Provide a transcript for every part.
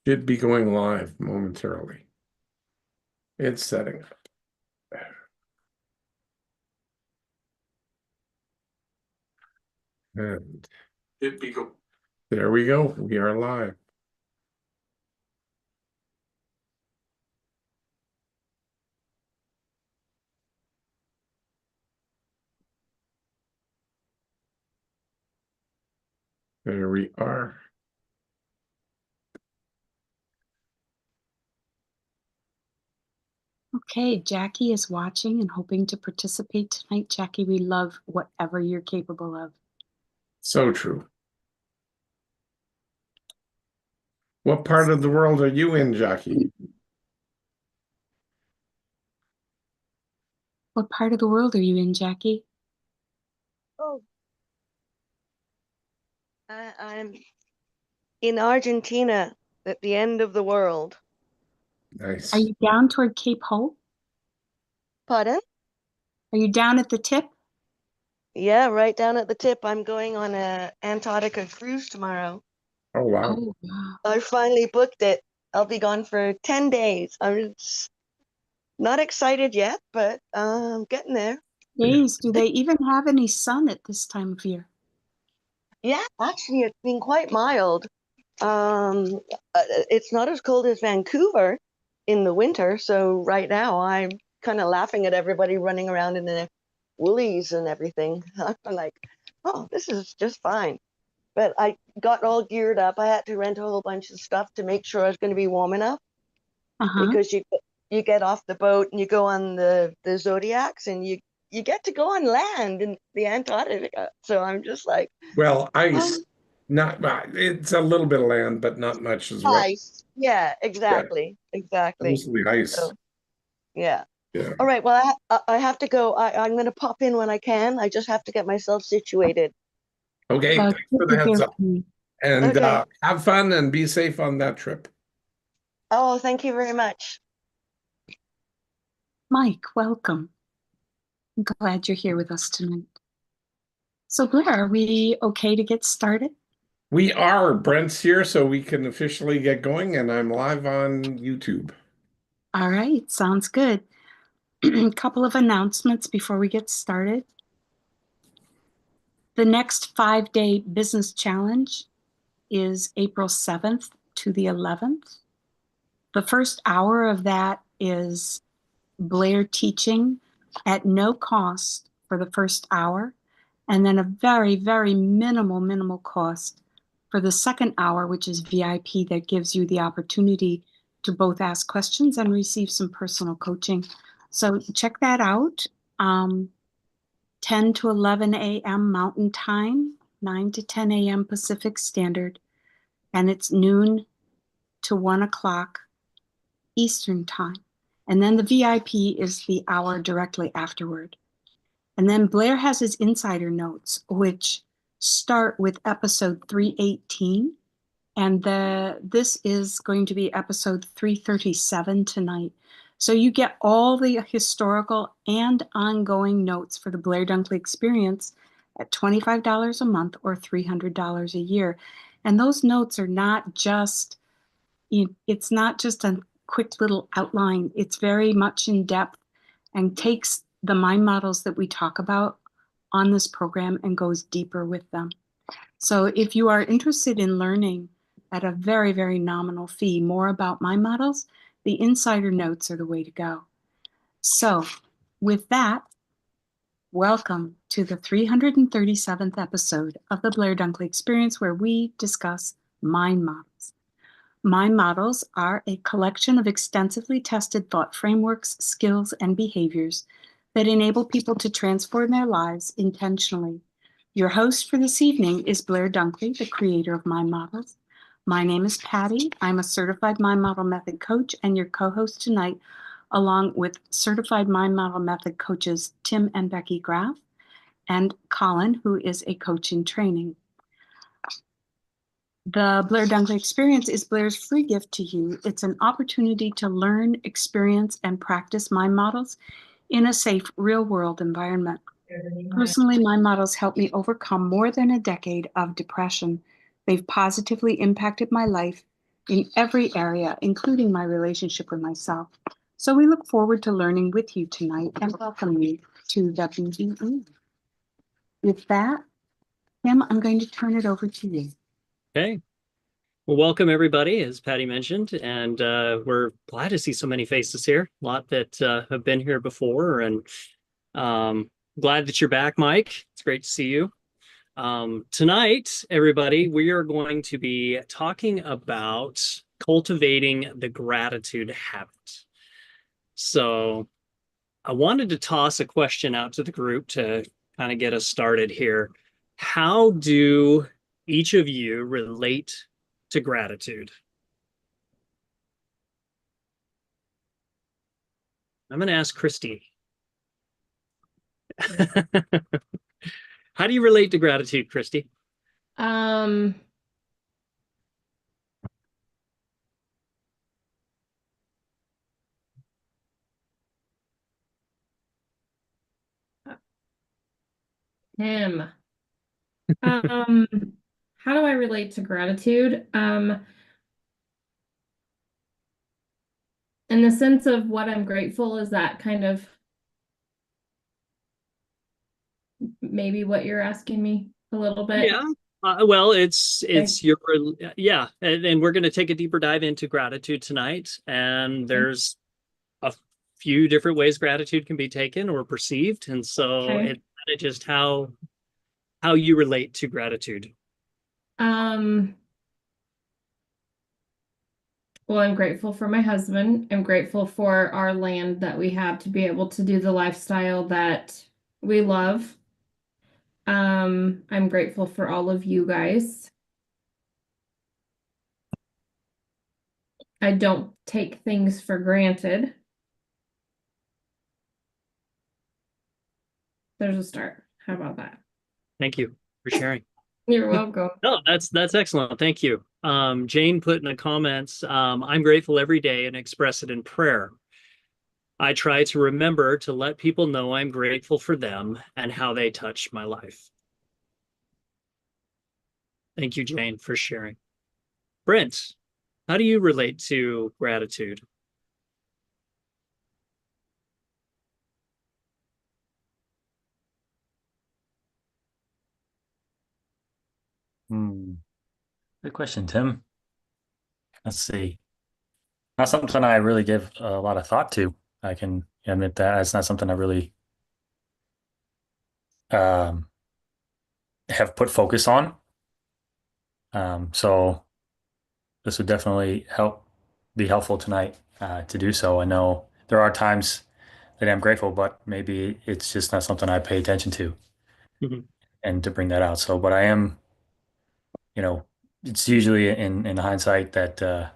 Should be going live momentarily. It's setting up. And should be go. There we go. We are live. There we are. Okay, Jackie is watching and hoping to participate tonight. Jackie, we love whatever you're capable of. So true. What part of the world are you in, Jackie? What part of the world are you in, Jackie? Oh, I'm in Argentina at the end of the world. Nice. Are you down toward Cape Hope? Pardon? Are you down at the tip? Yeah, right down at the tip. I'm going on a Antarctica cruise tomorrow. Oh, wow. Oh, wow. I finally booked it. I'll be gone for 10 days. I'm not excited yet, but I'm getting there. Days, do they even have any sun at this time of year? Yeah, actually, it's been quite mild. It's not as cold as Vancouver in the winter. So right now I'm kind of laughing at everybody running around in the woolies and everything. I'm like, oh, this is just fine. But I got all geared up. I had to rent a whole bunch of stuff to make sure I was going to be warm enough Uh-huh. because you get off the boat and you go on the Zodiacs and you get to go on land in the Antarctica. So I'm just like, Well, oh, ice. Not it's a little bit of land, but not much as well. ice. Yeah, Yeah, exactly. mostly ice. So yeah. Yeah. All right. Well, I have to go. I'm going to pop in when I can. I just have to get myself situated. Okay, Well, thanks good for the to heads hear up. from you. And Okay. have fun and be safe on that trip. Oh, thank you very much. Mike, welcome. I'm glad you're here with us tonight. So, Blair, are we okay to get started? We are. Brent's here, so we can officially get going, and I'm live on YouTube. All right, sounds good. A couple of announcements before we get started. The next 5-day business challenge is April 7th to the 11th. The first hour of that is Blair teaching at no cost for the first hour, and then a very, very minimal cost for the second hour, which is VIP, that gives you the opportunity to both ask questions and receive some personal coaching. So check that out. 10 to 11 a.m. Mountain Time, 9 to 10 a.m. Pacific Standard, and it's noon to 1 o'clock Eastern Time. And then the VIP is the hour directly afterward. And then Blair has his insider notes, which start with episode 318. And this is going to be episode 337 tonight. So you get all the historical and ongoing notes for the Blair Dunkley experience at $25 a month or $300 a year. And those notes are not just, it's not just a quick little outline. It's very much in depth and takes the mind models that we talk about on this program and goes deeper with them. So if you are interested in learning at a very, very nominal fee more about mind models, the insider notes are the way to go. So with that, welcome to the 337th episode of the Blair Dunkley Experience, where we discuss mind models. Mind models are a collection of extensively tested thought frameworks, skills, and behaviors that enable people to transform their lives intentionally. Your host for this evening is Blair Dunkley, the creator of Mind Models. My name is Patty. I'm a certified Mind Model Method coach and your co-host tonight, along with certified Mind Model Method coaches Tim and Becky Graff and Colin, who is a coach in training. The Blair Dunkley Experience is Blair's free gift to you. It's an opportunity to learn, experience, and practice mind models in a safe, real-world environment. Personally, mind models helped me overcome more than a decade of depression. They've positively impacted my life in every area, including my relationship with myself. So we look forward to learning with you tonight and welcome you to the BBE. With that, Tim, I'm going to turn it over to you. Okay. Well, welcome everybody, as Patty mentioned, and we're glad to see so many faces here. A lot that have been here before, and glad that you're back, Mike. It's great to see you. Tonight, everybody, we are going to be talking about cultivating the gratitude habit. So I wanted to toss a question out to the group to kind of get us started here. How do each of you relate to gratitude? I'm going to ask Christy. How do you relate to gratitude, Christy? Him. How do I relate to gratitude? In the sense of what I'm grateful, is that kind of maybe what you're asking me a little bit? Yeah. Well, it's your, yeah, and we're going to take a deeper dive into gratitude tonight. And there's a few different ways gratitude can be taken or perceived, and so it's kind of just how you relate to gratitude. Well, I'm grateful for my husband. I'm grateful for our land that we have to be able to do the lifestyle that we love. I'm grateful for all of you guys. I don't take things for granted. There's a start. How about that? Thank you for sharing. You're welcome. No, that's excellent. Thank you. Jane put in the comments, I'm grateful every day and express it in prayer. I try to remember to let people know I'm grateful for them and how they touch my life. Thank you, Jane, for sharing. Brent, how do you relate to gratitude? Good question, Tim. Let's see. Not something I really give a lot of thought to. I can admit that it's not something I really have put focus on. So this would definitely be helpful tonight to do so. I know there are times that I'm grateful, but maybe it's just not something I pay attention to, and to bring that out. So, but I am, it's usually in hindsight that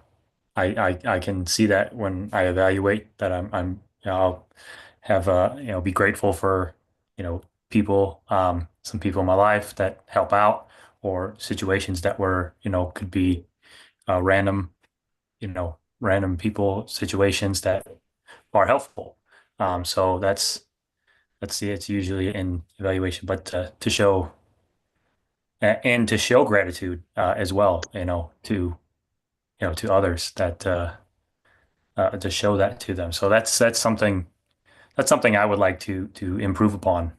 I can see that when I evaluate that I'll have be grateful for people, some people in my life that help out, or situations that were could be random random people, situations that are helpful. So it's usually in evaluation, but to show and to show gratitude as well, to others, that to show that to them. So that's something I would like to improve upon.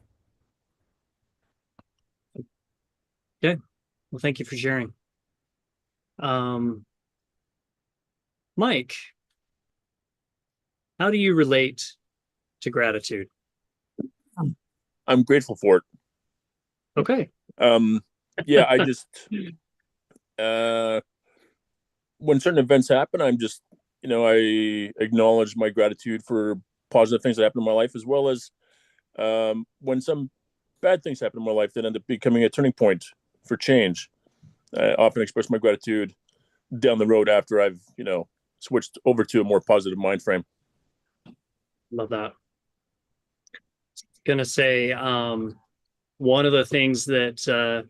Okay. Well, thank you for sharing. Mike, how do you relate to gratitude? I'm grateful for it. Okay. Yeah, I just when certain events happen, I'm just I acknowledge my gratitude for positive things that happen in my life, as well as when some bad things happen in my life that end up becoming a turning point for change. I often express my gratitude down the road after I've switched over to a more positive mind frame. Love that. Gonna say one of the things that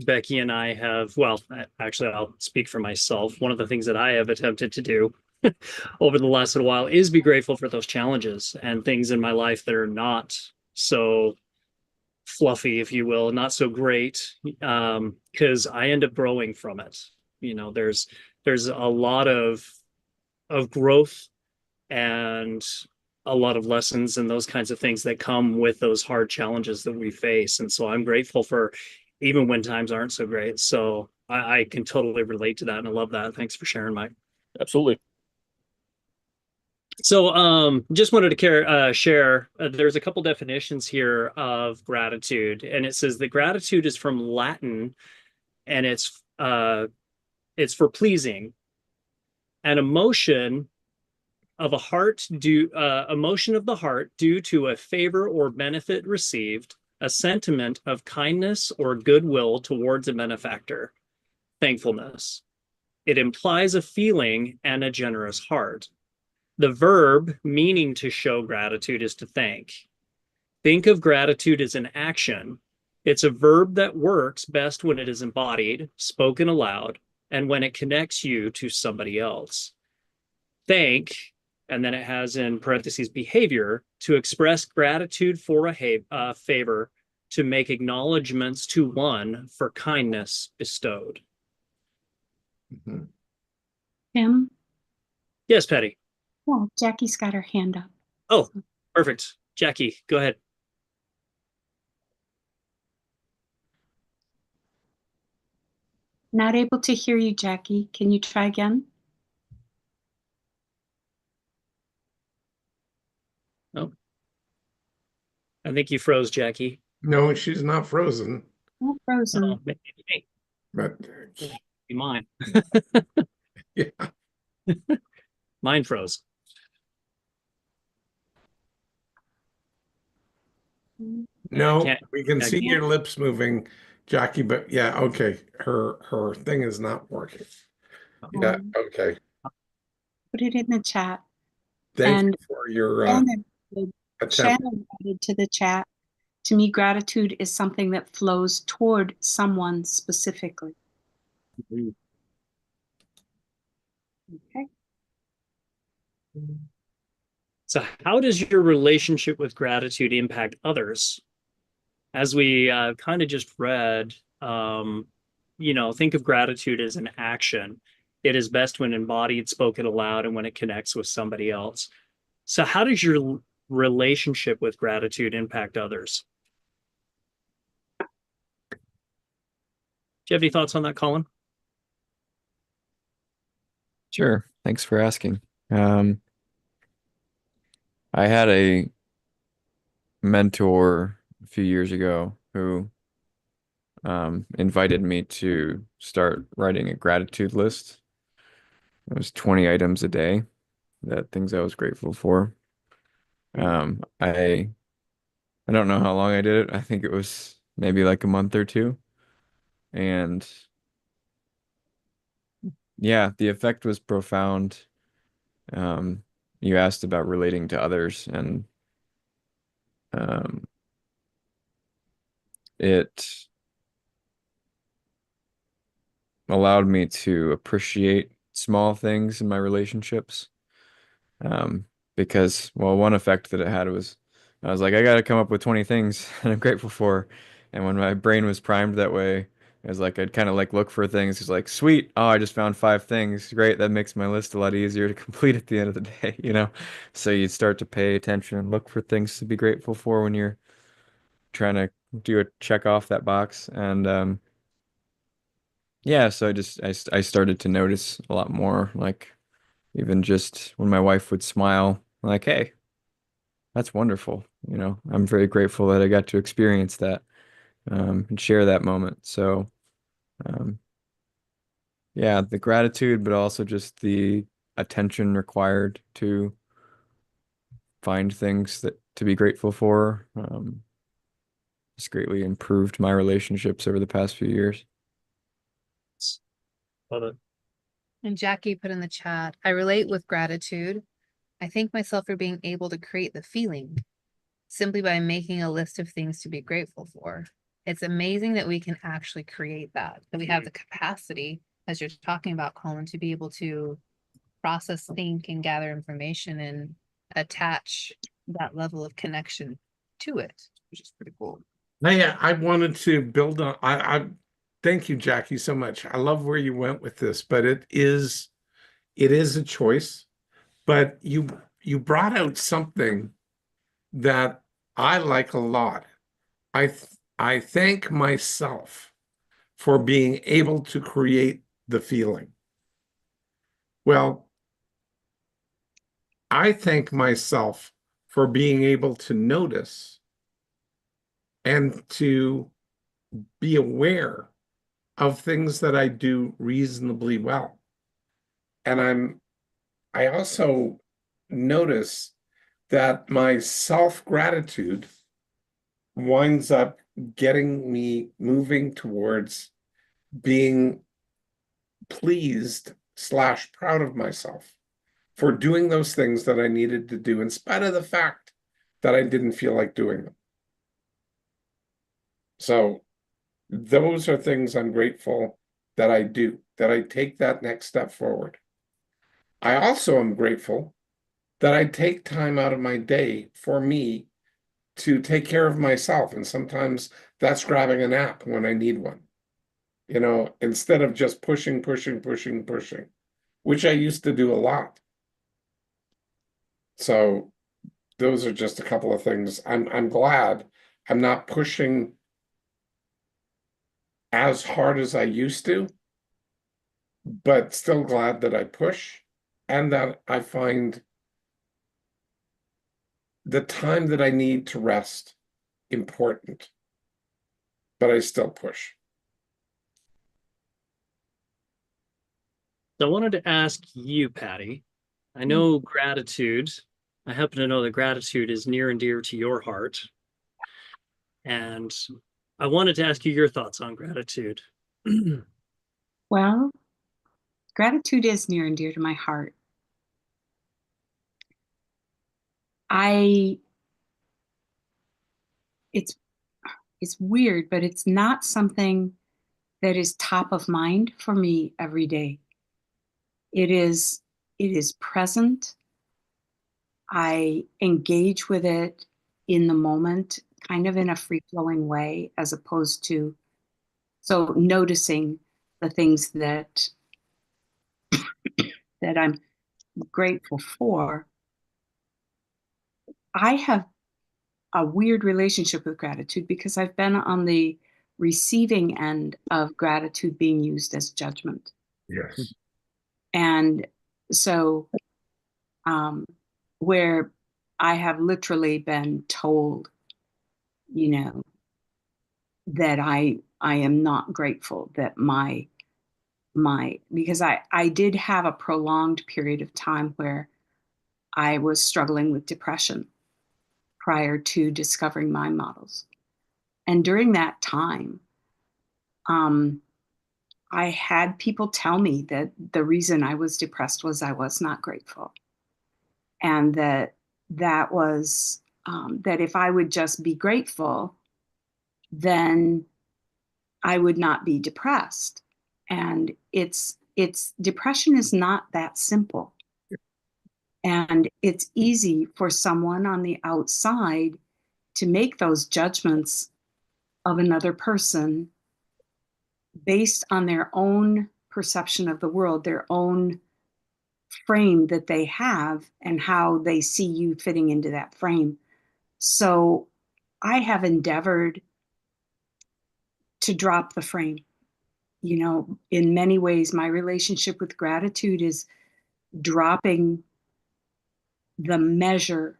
Becky and I have, well, actually I'll speak for myself. One of the things that I have attempted to do over the last little while is be grateful for those challenges and things in my life that are not so fluffy, if you will, not so great, because I end up growing from it. There's there's a lot of growth and a lot of lessons and those kinds of things that come with those hard challenges that we face. And so I'm grateful for even when times aren't so great. So I can totally relate to that, and I love that. Thanks for sharing, Mike. Absolutely. So just wanted to share, there's a couple definitions here of gratitude, and it says that gratitude is from Latin, and it's for pleasing, an emotion of the heart due to a favor or benefit received, a sentiment of kindness or goodwill towards a benefactor, thankfulness. It implies a feeling and a generous heart. The verb meaning to show gratitude is to thank. Think of gratitude as an action. It's a verb that works best when it is embodied, spoken aloud, and when it connects you to somebody else. Thank, and then it has in parentheses behavior, to express gratitude for a favor, to make acknowledgments to one for kindness bestowed. Mhm. Tim? Yes, Patty. Oh, Jackie's got her hand up. Oh, perfect. Jackie, go ahead. Not able to hear you, Jackie. Can you try again? Oh, I think you froze, Jackie. No, she's not frozen, Oh, frozen. Oh, maybe but mine. yeah. Mine froze. No, can't- we can I see can't- your lips moving, Jackie, but yeah, okay. Her thing is not working. Yeah, okay. Put it in the chat. Thank And you for your attempt. Shannon added to the chat. To me, gratitude is something that flows toward someone specifically. Okay. So how does your relationship with gratitude impact others? As we kind of just read, think of gratitude as an action. It is best when embodied, spoken aloud, and when it connects with somebody else. So how does your relationship with gratitude impact others? Do you have any thoughts on that, Colin? Sure. Thanks for asking. I had a mentor a few years ago who invited me to start writing a gratitude list. It was 20 items a day, that things I was grateful for. I don't know how long I did it. I think it was maybe like a month or two. And yeah, the effect was profound. You asked about relating to others, and it allowed me to appreciate small things in my relationships. Because, well, one effect that it had was I was like, I got to come up with 20 things that I'm grateful for. And when my brain was primed that way, it was like I'd kind of like look for things. It's like, sweet, oh, I just found 5 things. Great, that makes my list a lot easier to complete at the end of the day, you know? So you start to pay attention and look for things to be grateful for when you're trying to do a check off that box. And yeah, so I started to notice a lot more, like even just when my wife would smile, like, hey, that's wonderful. You know, I'm very grateful that I got to experience that and share that moment. So, um, yeah, the gratitude, but also just the attention required to find things that to be grateful for. It's greatly improved my relationships over the past few years. Love it. And Jackie put in the chat, I relate with gratitude. I thank myself for being able to create the feeling simply by making a list of things to be grateful for. It's amazing that we can actually create that we have the capacity, as you're talking about, Colin, to be able to process, think, and gather information and attach that level of connection to it, which is pretty cool. I wanted to build on. Thank you, Jackie, so much. I love where you went with this, but it is a choice. But you brought out something that I like a lot. I thank myself for being able to create the feeling. Well, I thank myself for being able to notice and to be aware of things that I do reasonably well. And I also notice that my self-gratitude winds up getting me moving towards being pleased / proud of myself for doing those things that I needed to do in spite of the fact that I didn't feel like doing them. So those are things I'm grateful that I do, that I take that next step forward. I also am grateful that I take time out of my day for me to take care of myself. And sometimes that's grabbing a nap when I need one, instead of just pushing, which I used to do a lot. So those are just a couple of things. I'm glad I'm not pushing as hard as I used to, but still glad that I push and that I find the time that I need to rest important, but I still push. So I wanted to ask you, Patty. I know gratitude. I happen to know that gratitude is near and dear to your heart. And I wanted to ask you your thoughts on gratitude. Well, gratitude is near and dear to my heart. It's weird, but it's not something that is top of mind for me every day. It is present. I engage with it in the moment, kind of in a free-flowing way, as opposed to noticing the things that I'm grateful for. I have a weird relationship with gratitude because I've been on the receiving end of gratitude being used as judgment. Yes. And so, where I have literally been told, that I am not grateful, that because I did have a prolonged period of time where I was struggling with depression prior to discovering mind models. And during that time, I had people tell me that the reason I was depressed was I was not grateful. And that was, that if I would just be grateful, then I would not be depressed. And it's depression is not that simple. And it's easy for someone on the outside to make those judgments of another person based on their own perception of the world, their own frame that they have, and how they see you fitting into that frame. So I have endeavored to drop the frame. In many ways, my relationship with gratitude is dropping the measure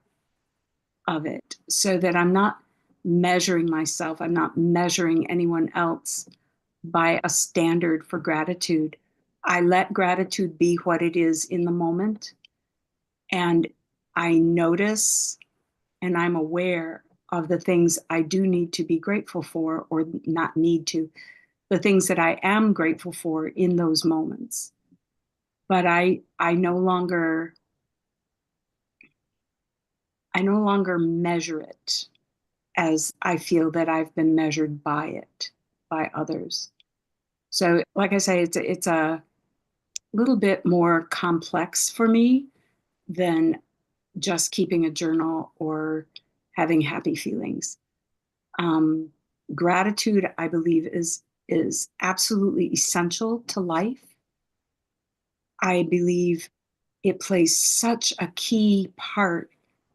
of it so that I'm not measuring myself. I'm not measuring anyone else by a standard for gratitude. I let gratitude be what it is in the moment. And I notice and I'm aware of the things I do need to be grateful for, or not need to, the things that I am grateful for in those moments. But I no longer measure it as I feel that I've been measured by it, by others. So, like I say, it's a little bit more complex for me than just keeping a journal or having happy feelings. Gratitude, I believe, is is absolutely essential to life. I believe it plays such a key part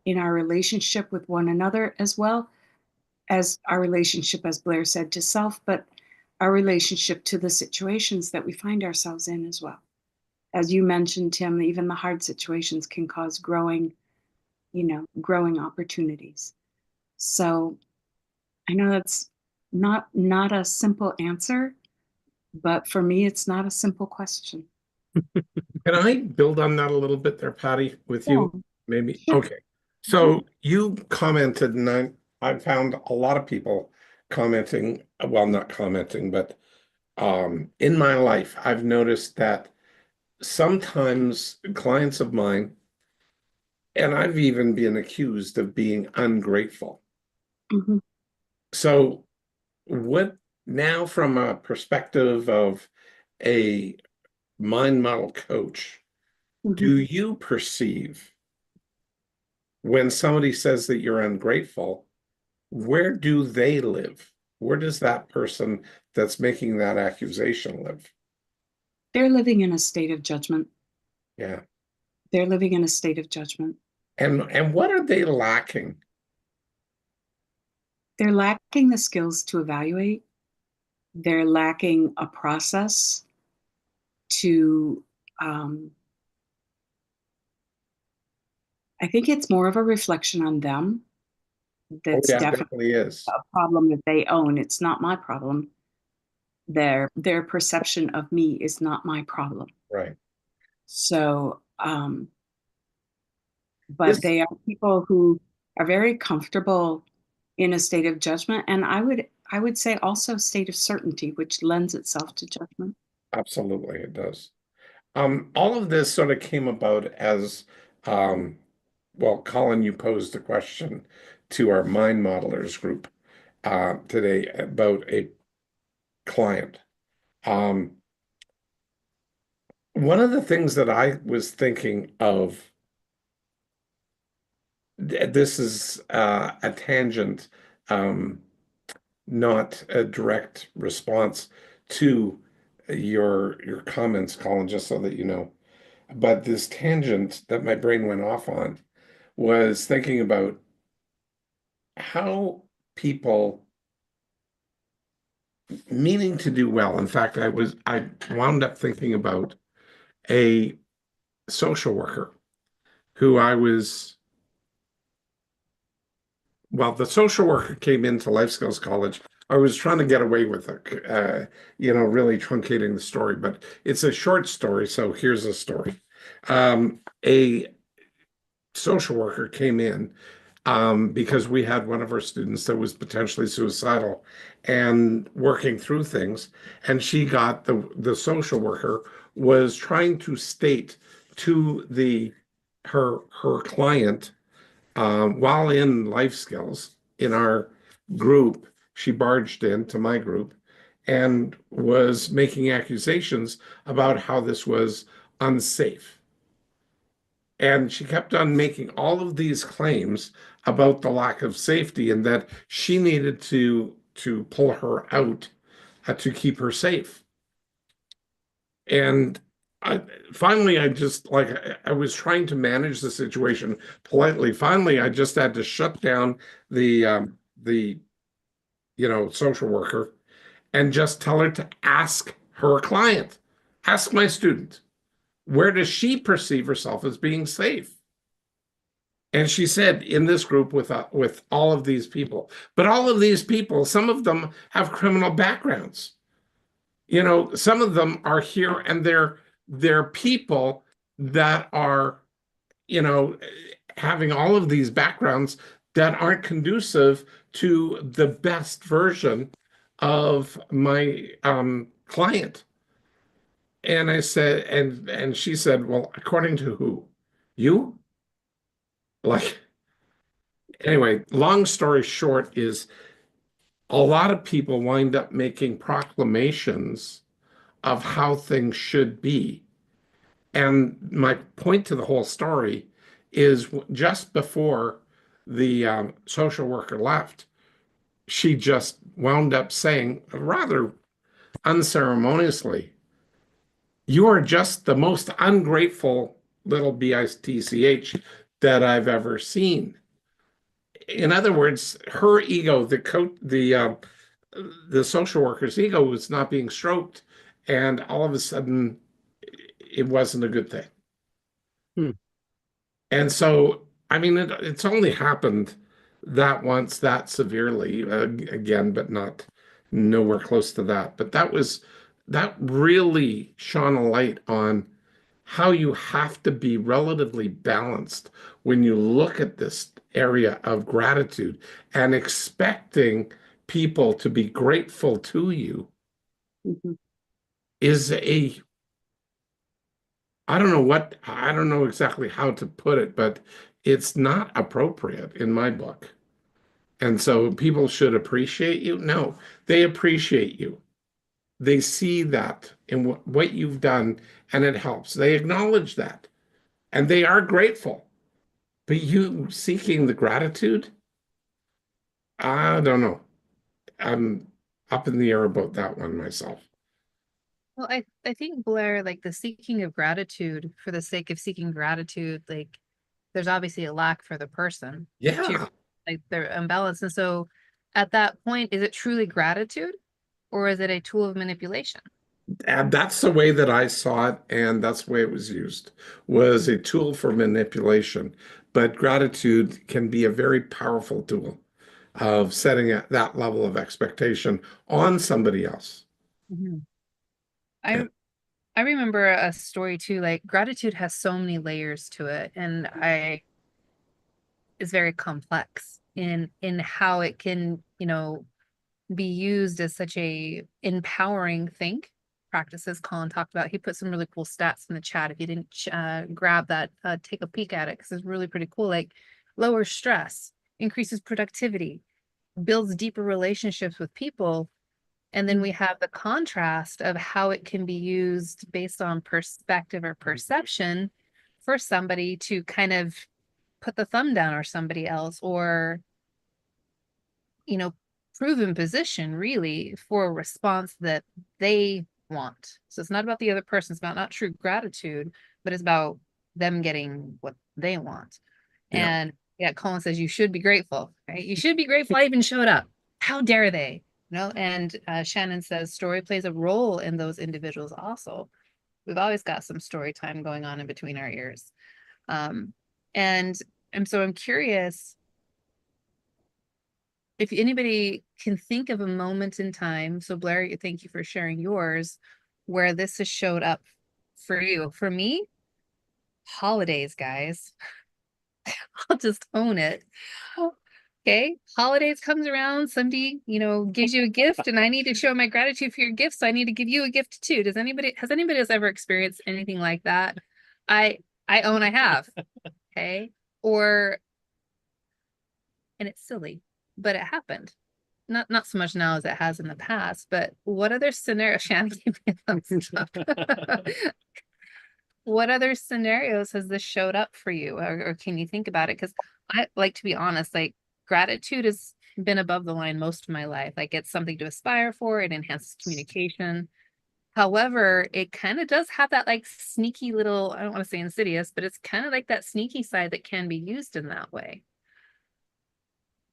in our relationship with one another, as well as our relationship, as Blair said, to self, but our relationship to the situations that we find ourselves in as well. As you mentioned, Tim, even the hard situations can cause growing opportunities. So I know that's not a simple answer, but for me, it's not a simple question. Can I build on that a little bit there, Patty, with you? Yeah, Maybe. sure. Okay. So you commented, and I found a lot of people commenting, well, not commenting, but in my life, I've noticed that sometimes clients of mine, and I've even been accused of being ungrateful. Mhm, So what now, from a perspective of a mind model coach, mhm. do you perceive when somebody says that you're ungrateful, where do they live? Where does that person that's making that accusation live? They're living in a state of judgment. Yeah. They're living in a state of judgment. And what are they lacking? They're lacking the skills to evaluate. They're lacking a process to, I think it's more of a reflection on them. Oh, That's yeah, it definitely definitely is. a problem that they own. It's not my problem. Their perception of me is not my problem. Right. So, but This they are people who are very comfortable in a state of judgment, and I would say also state of certainty, which lends itself to judgment. absolutely it does. All of this sort of came about as um, well, Colin, you posed a question to our mind modelers group today about a client. Um, One of the things that I was thinking of, this is a tangent, um, not a direct response to your comments, Colin, just so that you know. But this tangent that my brain went off on was thinking about how people meaning to do well. In fact, I wound up thinking about a social worker who I was well, the social worker came into Life Skills College. I was trying to get away with it, really truncating the story, but it's a short story. So here's a story. A social worker came in because we had one of our students that was potentially suicidal and working through things. And she got the social worker was trying to state to her client while in life skills in our group, she barged into my group and was making accusations about how this was unsafe. And she kept on making all of these claims about the lack of safety and that she needed to pull her out to keep her safe. And I finally I just like I was trying to manage the situation politely. Finally, I just had to shut down the social worker and just tell her to ask her client, ask my student, where does she perceive herself as being safe? And she said, in this group with all of these people, but all of these people, some of them have criminal backgrounds. Some of them are here and they're people that are, you know, having all of these backgrounds that aren't conducive to the best version of my client. And I said, and she said, well, according to who? You? Like, anyway, long story short is a lot of people wind up making proclamations of how things should be. And my point to the whole story is just before the social worker left, she just wound up saying a rather unceremoniously, you are just the most ungrateful little bitch that I've ever seen. In other words, her ego, the social worker's ego was not being stroked, and all of a sudden, it wasn't a good thing. Hmm. And so, I mean, it's only happened that once, that severely, again, but not nowhere close to that. But that really shone a light on how you have to be relatively balanced when you look at this area of gratitude and expecting people to be grateful to you Mhm. is I don't know exactly how to put it, but it's not appropriate in my book. And so people should appreciate you. No, they appreciate you. They see that in what you've done, and it helps. They acknowledge that, and they are grateful. But you seeking the gratitude, I don't know. I'm up in the air about that one myself. Well, I think Blair, like the seeking of gratitude for the sake of seeking gratitude, like there's obviously a lack for the person to your, Yeah. like they're imbalanced. And so at that point, is it truly gratitude or is it a tool of manipulation? And that's the way that I saw it, and that's the way it was used, was a tool for manipulation. But gratitude can be a very powerful tool of setting that level of expectation on somebody else. Mhm. I remember a story too, like gratitude has so many layers to it, and I is very complex in how it can, be used as such a empowering thing. Practices Colin talked about. He put some really cool stats in the chat. If you didn't grab that, take a peek at it because it's really pretty cool. Like lower stress, increases productivity, builds deeper relationships with people. And then we have the contrast of how it can be used based on perspective or perception for somebody to kind of put the thumb down or somebody else, or you know, proven position really for a response that they want. So it's not about the other person, it's about not true gratitude, but it's about them getting what they want. Yeah. And yeah, Colin says you should be grateful, right? You should be grateful I even showed up. How dare they? And Shannon says story plays a role in those individuals also. We've always got some story time going on in between our ears. Um, and so I'm curious if anybody can think of a moment in time. So Blair, thank you for sharing yours, where this has showed up for you. For me, holidays, guys. I'll just own it. Okay, holidays comes around, somebody, gives you a gift, and I need to show my gratitude for your gift, so I need to give you a gift too. Has anybody else ever experienced anything like that? I own I have. Okay. Or, and it's silly, but it happened. Not so much now as it has in the past, but what other scenario, Shannon gave me a thumbs up. What other scenarios has this showed up for you, or can you think about it? Because I like to be honest, like gratitude has been above the line most of my life. Like it's something to aspire for, it enhances communication. However, it kind of does have that like sneaky little, I don't want to say insidious, but it's kind of like that sneaky side that can be used in that way.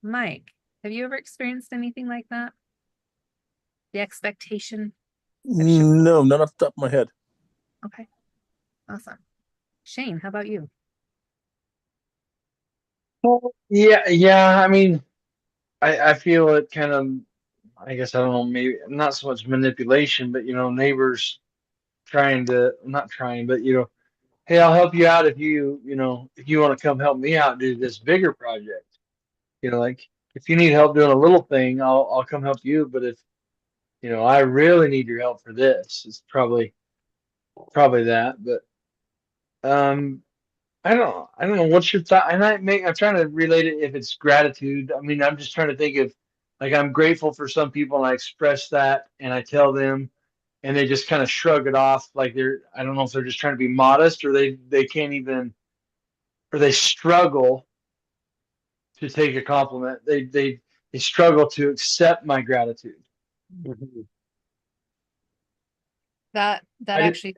Mike, have you ever experienced anything like that? The expectation of show. No, not off the top of my head. Okay, awesome. Shane, how about you? Well, yeah. I mean, I feel it kind of. I guess I don't know. Maybe not so much manipulation, but neighbors trying to not trying, but hey, I'll help you out if you want to come help me out do this bigger project. Like if you need help doing a little thing, I'll come help you. But if I really need your help for this, it's probably that. But um, I don't know. What's your thought? And I'm trying to relate it if it's gratitude. I mean, I'm just trying to think of like I'm grateful for some people and I express that and I tell them and they just kind of shrug it off like I don't know if they're just trying to be modest or they can't even or they struggle to take a compliment. They struggle to accept my gratitude. Mhm. That I did, actually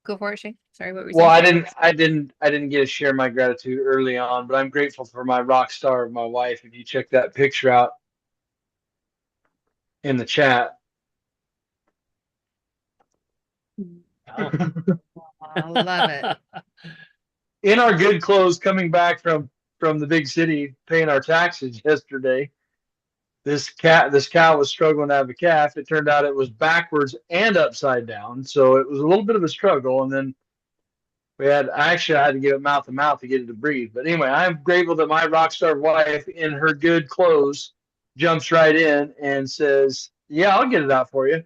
go for it, Shane. Sorry, what were you well, saying? I didn't get to share my gratitude early on, but I'm grateful for my rock star of my wife. If you check that picture out in the chat. I love it. In our good clothes coming back from the big city paying our taxes yesterday. This cow was struggling to have a calf. It turned out it was backwards and upside down, so it was a little bit of a struggle. And then I actually had to give it mouth to mouth to get it to breathe. But anyway, I'm grateful that my rock star wife in her good clothes jumps right in and says, "Yeah, I'll get it out for you."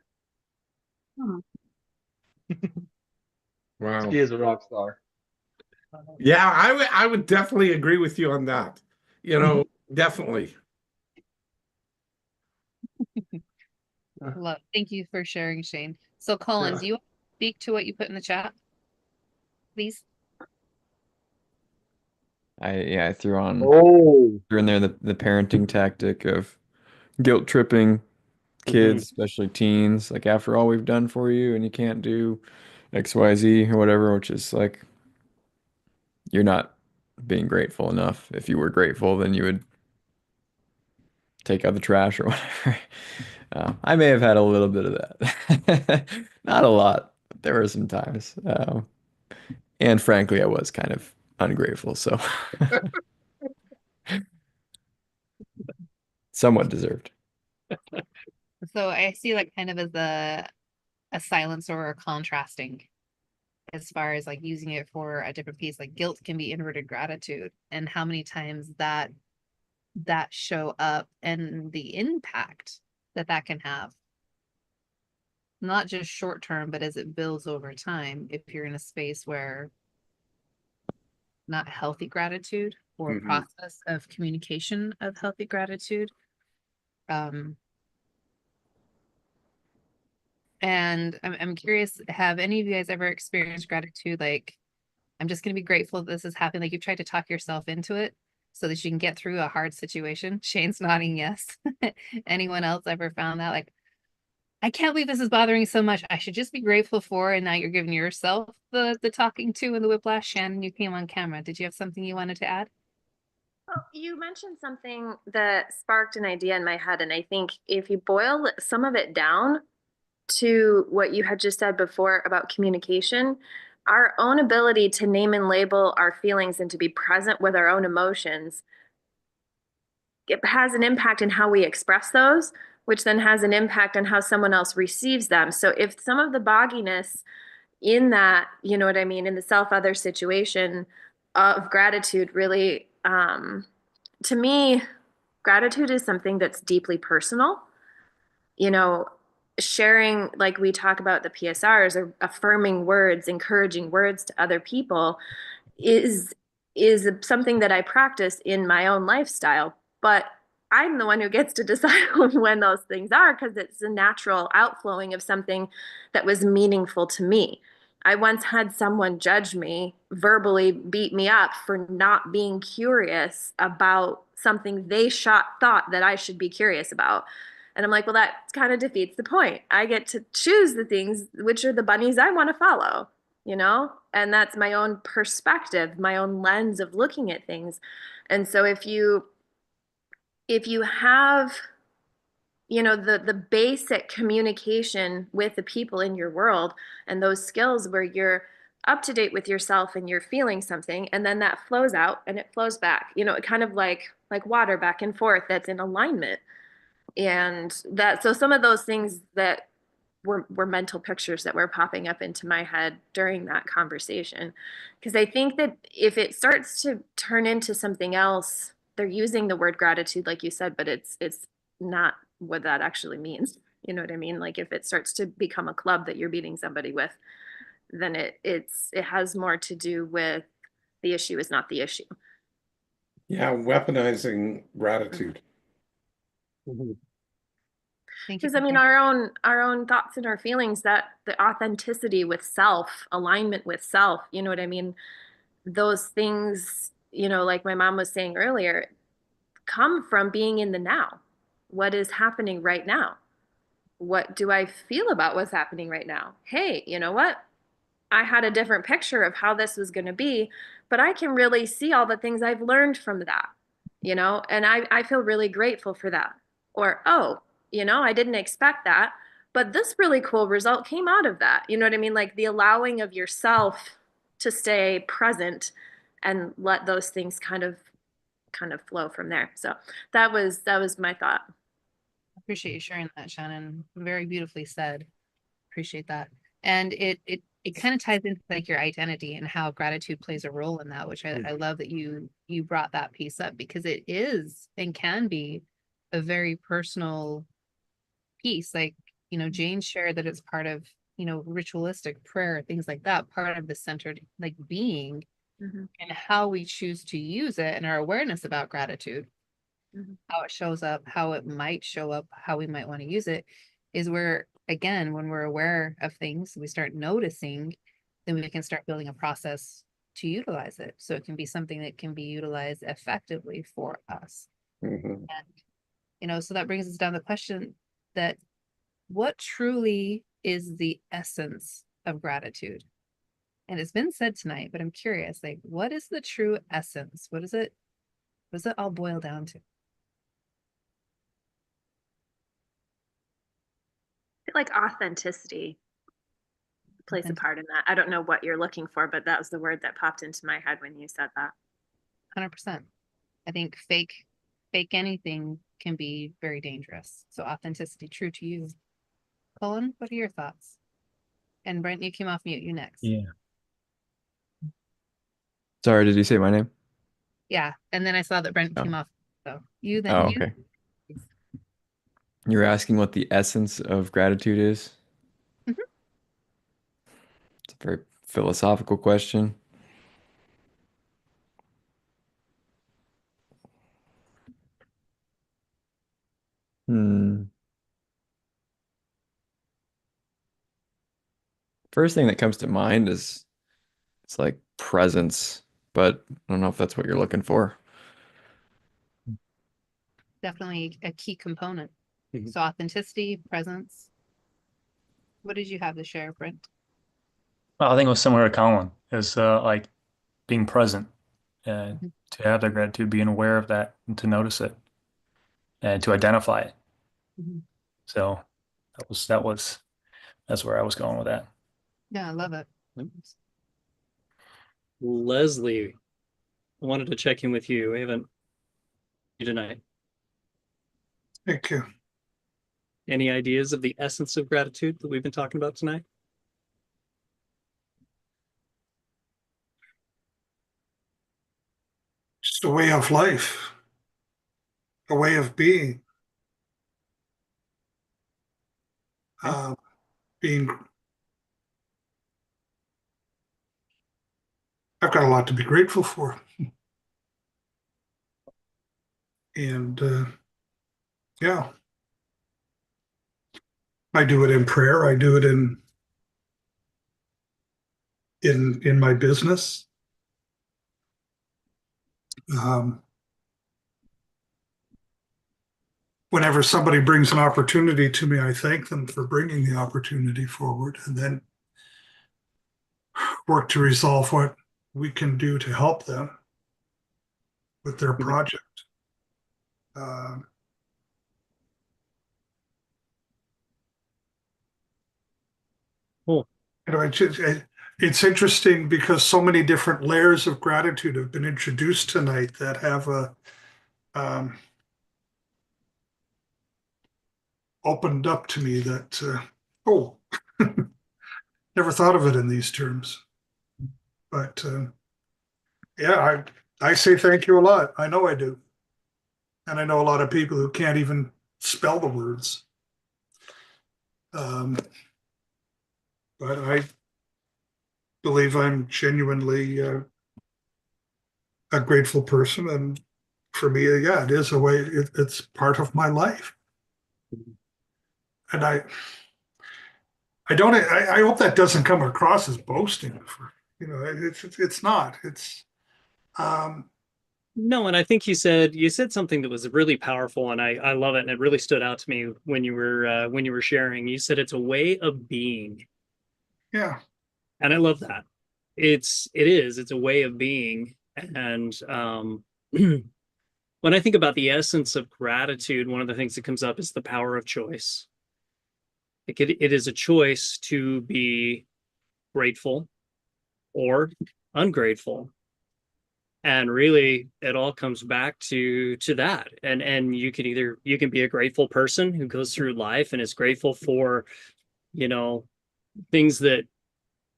Hmm. Wow. She is a rock star. Yeah, I would definitely agree with you on that. You know, definitely. Love. Thank you for sharing, Shane. So, Colin, Yeah. do you speak to what you put in the chat, please? I threw Oh, in there the parenting tactic of guilt tripping kids, especially teens, like after all we've done for you and you can't do XYZ or whatever, which is like you're not being grateful enough. If you were grateful, then you would take out the trash or whatever. I may have had a little bit of that. Not a lot, but there were some times. And frankly, I was kind of ungrateful, so somewhat deserved. So I see that kind of as a silencer or a contrasting as far as like using it for a different piece. Like guilt can be inverted gratitude, and how many times that show up and the impact that can have, not just short term, but as it builds over time. If you're in a space where not healthy gratitude or Mhm. process of communication of healthy gratitude. And I'm curious, have any of you guys ever experienced gratitude? Like, I'm just going to be grateful that this is happening. Like, you've tried to talk yourself into it so that you can get through a hard situation. Shane's nodding yes. Anyone else ever found that? Like, I can't believe this is bothering me so much. I should just be grateful for, and now you're giving yourself the talking to and the whiplash. Shannon, you came on camera. Did you have something you wanted to add? Well, you mentioned something that sparked an idea in my head, and I think if you boil some of it down to what you had just said before about communication, our own ability to name and label our feelings and to be present with our own emotions, it has an impact in how we express those, which then has an impact on how someone else receives them. So if some of the bogginess in that, you know what I mean, in the self-other situation of gratitude really, to me, gratitude is something that's deeply personal. You know, sharing, like we talk about the PSRs, or affirming words, encouraging words to other people is is something that I practice in my own lifestyle. But I'm the one who gets to decide when those things are, because it's a natural outflowing of something that was meaningful to me. I once had someone judge me, verbally beat me up for not being curious about something they thought that I should be curious about. And I'm like, well, that kind of defeats the point. I get to choose the things which are the bunnies I want to follow, you know? And that's my own perspective, my own lens of looking at things. And so if you have, you know, the basic communication with the people in your world and those skills where you're up to date with yourself and you're feeling something, and then that flows out and it flows back, you know, it kind of like water back and forth, that's in alignment. And that, so some of those things that were mental pictures that were popping up into my head during that conversation, because I think that if it starts to turn into something else, they're using the word gratitude like you said, but it's not what that actually means. You know what I mean? Like if it starts to become a club that you're beating somebody with, then it has more to do with the issue is not the issue. Yeah, weaponizing gratitude. Thank you. Because I mean, our own thoughts and our feelings, that the authenticity with self, alignment with self, you know what I mean? Those things, you know, like my mom was saying earlier, come from being in the now. What is happening right now? what do I feel about what's happening right now? Hey, you know what? I had a different picture of how this was going to be, but I can really see all the things I've learned from that, and I feel really grateful for that. Or, oh, I didn't expect that, but this really cool result came out of that. You know what I mean? Like the allowing of yourself to stay present and let those things kind of flow from there. So that was my thought. Appreciate you sharing that, Shannon. Very beautifully said. Appreciate that. And it kind of ties into like your identity and how gratitude plays a role in that, which I love that you brought that piece up, because it is and can be a very personal piece. Like, Jane shared that it's part of, ritualistic prayer, things like that, part of the centered like being, Mhm. and how we choose to use it and our awareness about gratitude, Mhm. how it shows up, how it might show up, how we might want to use it, is where, again, when we're aware of things, we start noticing, then we can start building a process to utilize it. So it can be something that can be utilized effectively for us. Mhm. And, so that brings us down to the question that what truly is the essence of gratitude? And it's been said tonight, but I'm curious, like, what is the true essence? What does it all boil down to? Like authenticity plays a part in that. I don't know what you're looking for, but that was the word that popped into my head when you said that. 100%. I think fake anything can be very dangerous. So authenticity, true to you. Colin, what are your thoughts? And Brent, you came off mute. You next. Yeah. Sorry, did you say my name? Yeah. And then I saw that Brent came Oh. off. So you then. Oh, okay. You're asking what the essence of gratitude is? Mhm. It's a very philosophical question. Hmm. First thing that comes to mind is it's like presence, but I don't know if that's what you're looking for. Definitely a key component. Mhm. So authenticity, presence. What did you have to share, Brent? Well, I think it was similar to Colin, is like being present and Mhm. to have the gratitude, being aware of that and to notice it and to identify it. Mhm. So that's where I was going with that. Yeah, I love it. Leslie, I wanted to check in with you. We haven't you tonight. Thank you. Any ideas of the essence of gratitude that we've been talking about tonight? Just a way of life, a way of being. Okay. Being, I've got a lot to be grateful for. And yeah, I do it in prayer. I do it in my business. Um, Whenever somebody brings an opportunity to me, I thank them for bringing the opportunity forward, and then work to resolve what we can do to help them with their Mhm. project. Um, Cool. it's interesting because so many different layers of gratitude have been introduced tonight that have um, opened up to me that, oh, never thought of it in these terms. But yeah, I say thank you a lot. I know I do. And I know a lot of people who can't even spell the words. Um, but I believe I'm genuinely a grateful person. And for me, yeah, it is a way, it's part of my life. And I hope that doesn't come across as boasting. For, it's not. Um, No, and I think you said something that was really powerful, and I love it, and it really stood out to me when you were sharing. You said it's a way of being, Yeah. and I love that. It's a way of being, and when I think about the essence of gratitude, one of the things that comes up is the power of choice. Like it is a choice to be grateful or ungrateful. And really it all comes back to that. And you can be a grateful person who goes through life and is grateful for, you know, things that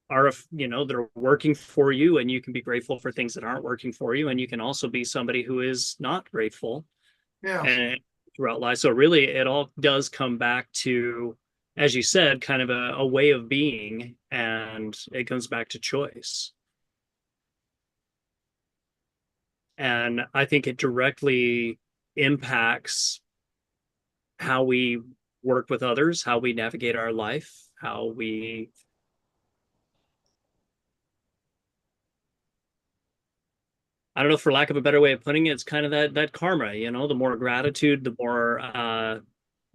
are, that are working for you, and you can be grateful for things that aren't working for you, and you can also be somebody who is not grateful Yeah. and throughout life. So really it all does come back to, as you said, kind of a way of being, and it comes back to choice. And I think it directly impacts how we work with others, how we navigate our life, how we, I don't know, for lack of a better way of putting it, it's kind of that karma, the more gratitude, the more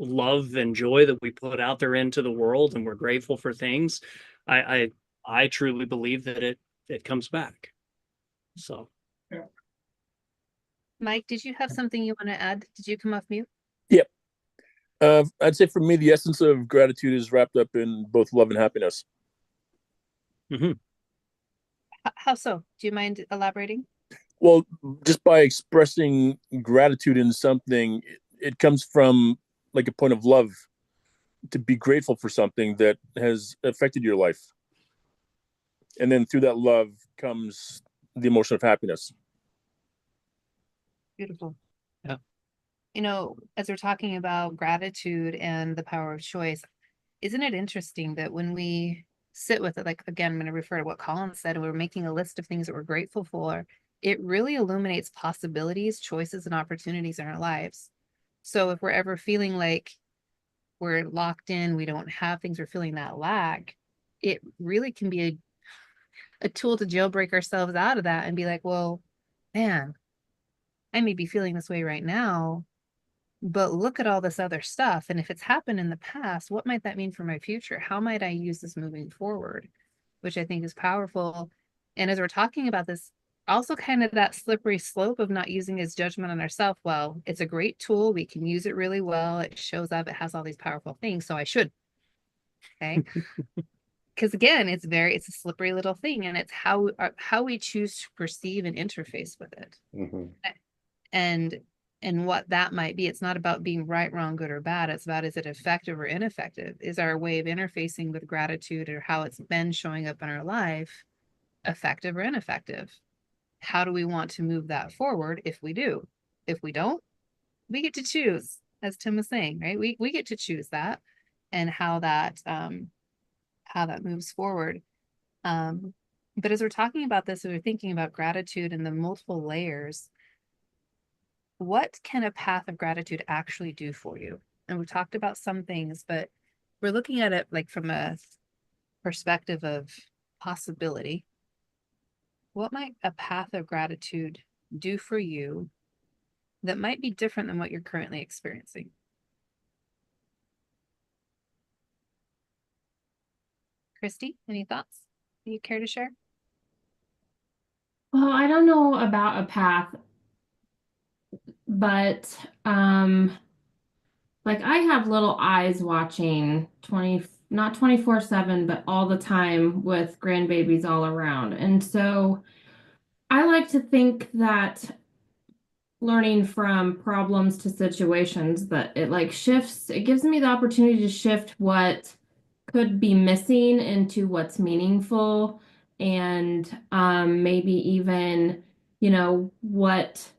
love and joy that we put out there into the world, and we're grateful for things. I I truly believe that it comes back. So Mike, did you have something you want to add? Did you come off mute? Yep. I'd say for me, the essence of gratitude is wrapped up in both love and happiness. mm-hmm. How so? Do you mind elaborating? Well, just by expressing gratitude in something, it comes from like a point of love, to be grateful for something that has affected your life. And then through that love comes the emotion of happiness. Beautiful. Yeah. As we're talking about gratitude and the power of choice, isn't it interesting that when we sit with it, like, again, I'm going to refer to what Colin said, and we're making a list of things that we're grateful for, it really illuminates possibilities, choices, and opportunities in our lives. So if we're ever feeling like we're locked in, we don't have things, we're feeling that lack, it really can be a tool to jailbreak ourselves out of that and be like, well, man, I may be feeling this way right now, but look at all this other stuff. And if it's happened in the past, what might that mean for my future? How might I use this moving forward? Which I think is powerful. And as we're talking about this, also kind of that slippery slope of not using as judgment on ourselves. Well, it's a great tool. We can use it really well. It shows up. It has all these powerful things. So I should. Okay. Because again, it's a slippery little thing, and it's how we choose to perceive and interface with it. Mm-hmm. And what that might be. It's not about being right, wrong, good, or bad. It's about, is it effective or ineffective? Is our way of interfacing with gratitude, or how it's been showing up in our life, effective or ineffective? How do we want to move that forward if we do? If we don't, we get to choose, as Tim was saying, right? We get to choose that, and how that moves forward. But as we're talking about this, and we're thinking about gratitude and the multiple layers, what can a path of gratitude actually do for you? And we've talked about some things, but we're looking at it like from a perspective of possibility. What might a path of gratitude do for you that might be different than what you're currently experiencing? Christy, any thoughts you care to share? Well, I don't know about a path, but like I have little eyes watching not 24/7, but all the time with grandbabies all around. And so I like to think that learning from problems to situations, that it like shifts, it gives me the opportunity to shift what could be missing into what's meaningful, and maybe even, what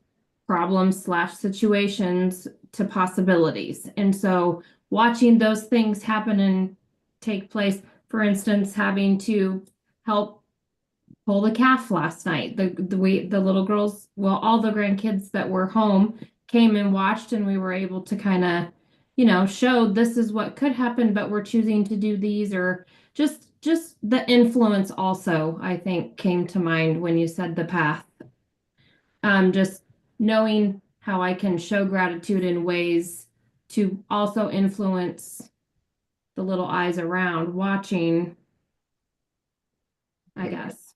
problems / situations to possibilities. And so watching those things happen and take place, for instance, having to help pull the calf last night. The little girls, well, all the grandkids that were home came and watched, and we were able to kind of, show this is what could happen, but we're choosing to do these, or just the influence also, I think, came to mind when you said the path. Just knowing how I can show gratitude in ways to also influence the little eyes around watching, I guess.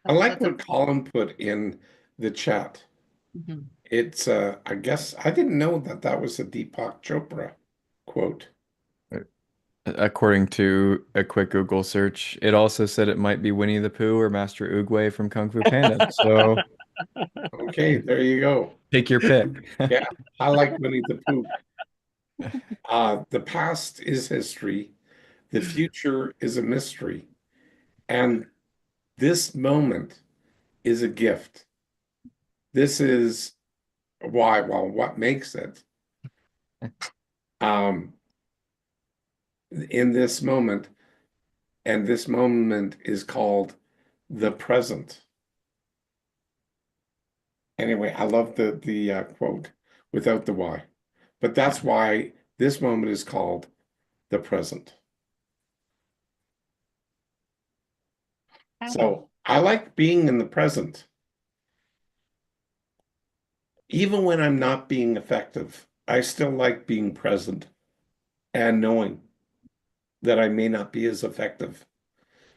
I like That's a- what Colin put in the chat. Mhm. It's, I guess, I didn't know that that was a Deepak Chopra quote. According to a quick Google search, it also said it might be Winnie the Pooh or Master Oogway from Kung Fu Panda. So Okay, there you go. take your pick. Yeah, I like Winnie the Pooh. The past is history, the future is a mystery, and this moment is a gift. This is why, well, what makes it um, in this moment, and this moment is called the present. Anyway, I love the quote without the why, but that's why this moment is called the present. So I like being in the present, even when I'm not being effective. I still like being present and knowing that I may not be as effective,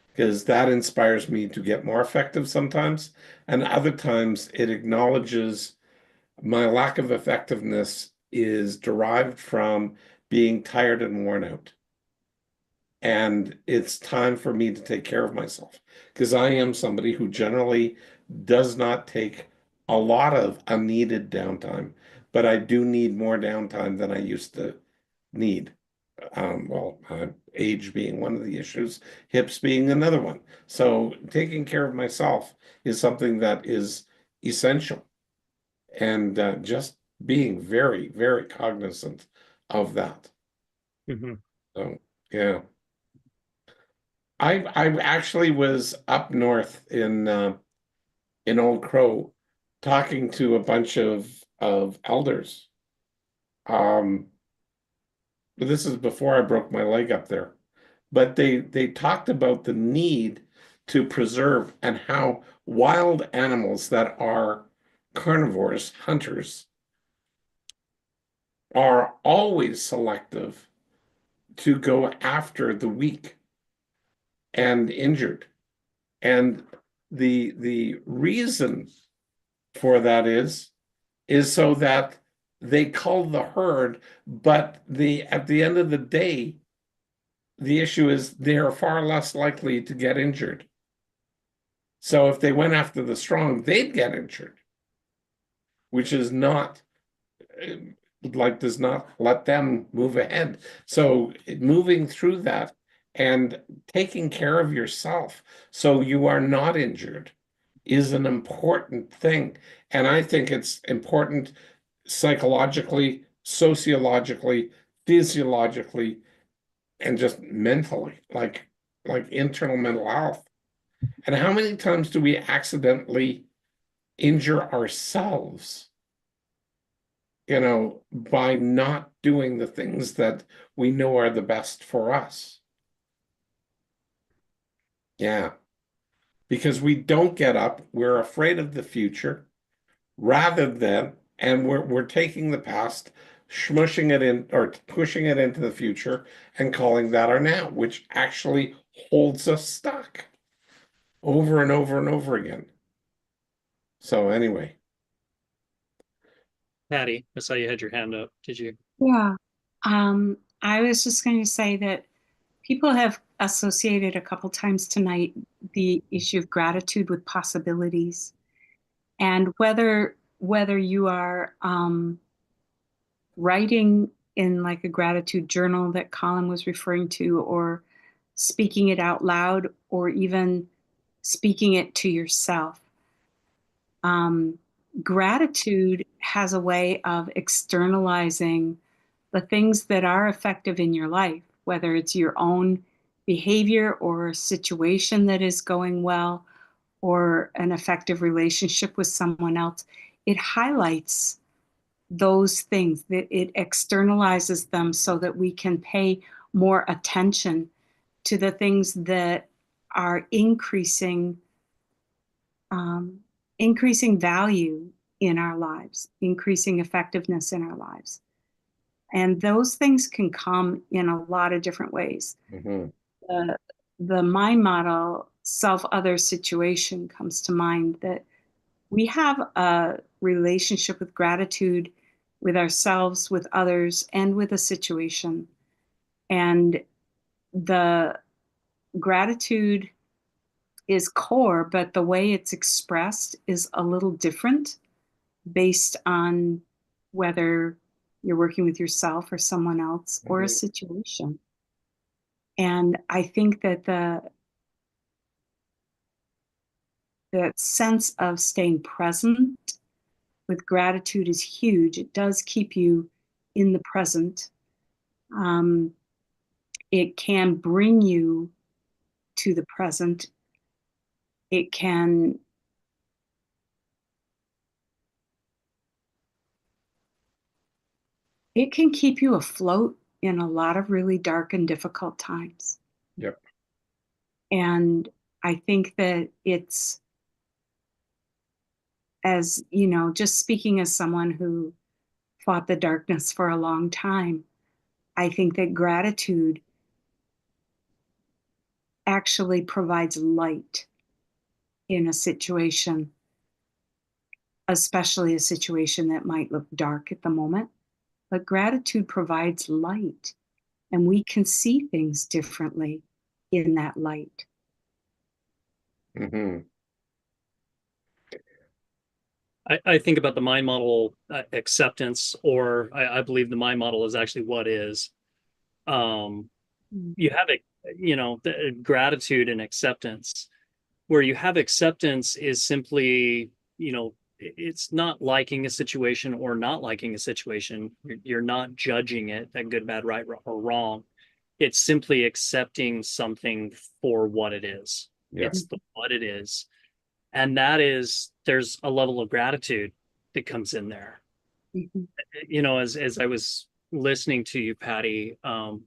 because that inspires me to get more effective sometimes, and other times it acknowledges my lack of effectiveness is derived from being tired and worn out. And it's time for me to take care of myself, because I am somebody who generally does not take a lot of unneeded downtime, but I do need more downtime than I used to need. Age being one of the issues, hips being another one. So taking care of myself is something that is essential, and just being very, very cognizant of that. Mhm. So yeah, I actually was up north in Old Crow talking to a bunch of elders. But this is before I broke my leg up there. But they talked about the need to preserve and how wild animals that are carnivores, hunters, are always selective to go after the weak and injured. And the reason for that is so that they cull the herd, but at the end of the day, the issue is they are far less likely to get injured. So if they went after the strong, they'd get injured, which is not does not let them move ahead. So moving through that and taking care of yourself so you are not injured is an important thing. And I think it's important psychologically, sociologically, physiologically, and just mentally, like internal mental health. And how many times do we accidentally injure ourselves, by not doing the things that we know are the best for us? Yeah, because we don't get up, we're afraid of the future, rather than, and we're taking the past, smushing it in or pushing it into the future and calling that our now, which actually holds us stuck over and over and over again. So anyway. Patty, I saw you had your hand up. Did you? Yeah. I was just going to say that people have associated a couple times tonight the issue of gratitude with possibilities, and whether you are writing in like a gratitude journal that Colin was referring to, or speaking it out loud, or even speaking it to yourself. Gratitude has a way of externalizing the things that are effective in your life, whether it's your own behavior or a situation that is going well or an effective relationship with someone else. It highlights those things, that it externalizes them so that we can pay more attention to the things that are increasing increasing value in our lives, increasing effectiveness in our lives. And those things can come in a lot of different ways. Mhm. The mind model, self-other situation comes to mind, that we have a relationship with gratitude with ourselves, with others, and with a situation. And the gratitude is core, but the way it's expressed is a little different based on whether you're working with yourself or someone else or a Mhm. situation. And I think that that sense of staying present with gratitude is huge. It does keep you in the present. Um, it can bring you to the present. It can keep you afloat in a lot of really dark and difficult times. Yep. And I think that it's, as you know, just speaking as someone who fought the darkness for a long time, I think that gratitude actually provides light in a situation, especially a situation that might look dark at the moment. But gratitude provides light, and we can see things differently in that light. Mhm. I think about the mind model acceptance, or I believe the mind model is actually what is. Um, you have it, gratitude and acceptance. Where you have acceptance is simply, it's not liking a situation or not liking a situation. You're not judging it, that good, bad, right, or wrong. It's simply accepting something for what it is. Yeah. It's what it is. And that is, there's a level of gratitude that comes in there. Mhm. As I was listening to you, Patty,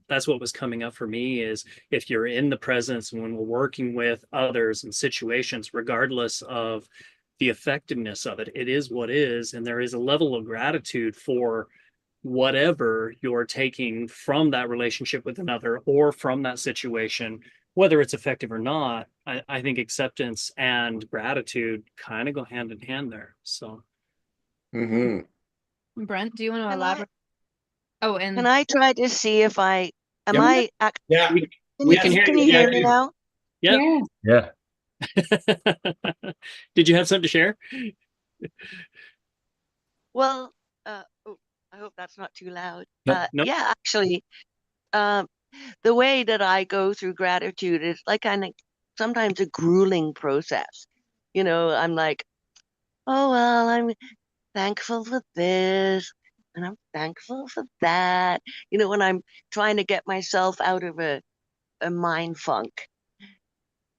that's what was coming up for me is if you're in the presence and when we're working with others and situations, regardless of the effectiveness of it, it is what is, and there is a level of gratitude for whatever you're taking from that relationship with another or from that situation, whether it's effective or not. I think acceptance and gratitude kind of go hand in hand there. So Mhm. Brent, do you want to Can I, elaborate? Oh, can and I try to see if am Yep. I, Yeah. we can hear can you, you hear me Jackie. now? Yep. Yeah. Yeah. Did you have something to share? Well, oh, I hope that's not too loud. No. No. Yeah, actually, um, the way that I go through gratitude is like kind of sometimes a grueling process. I'm like, oh, well, I'm thankful for this and I'm thankful for that. When I'm trying to get myself out of a mind funk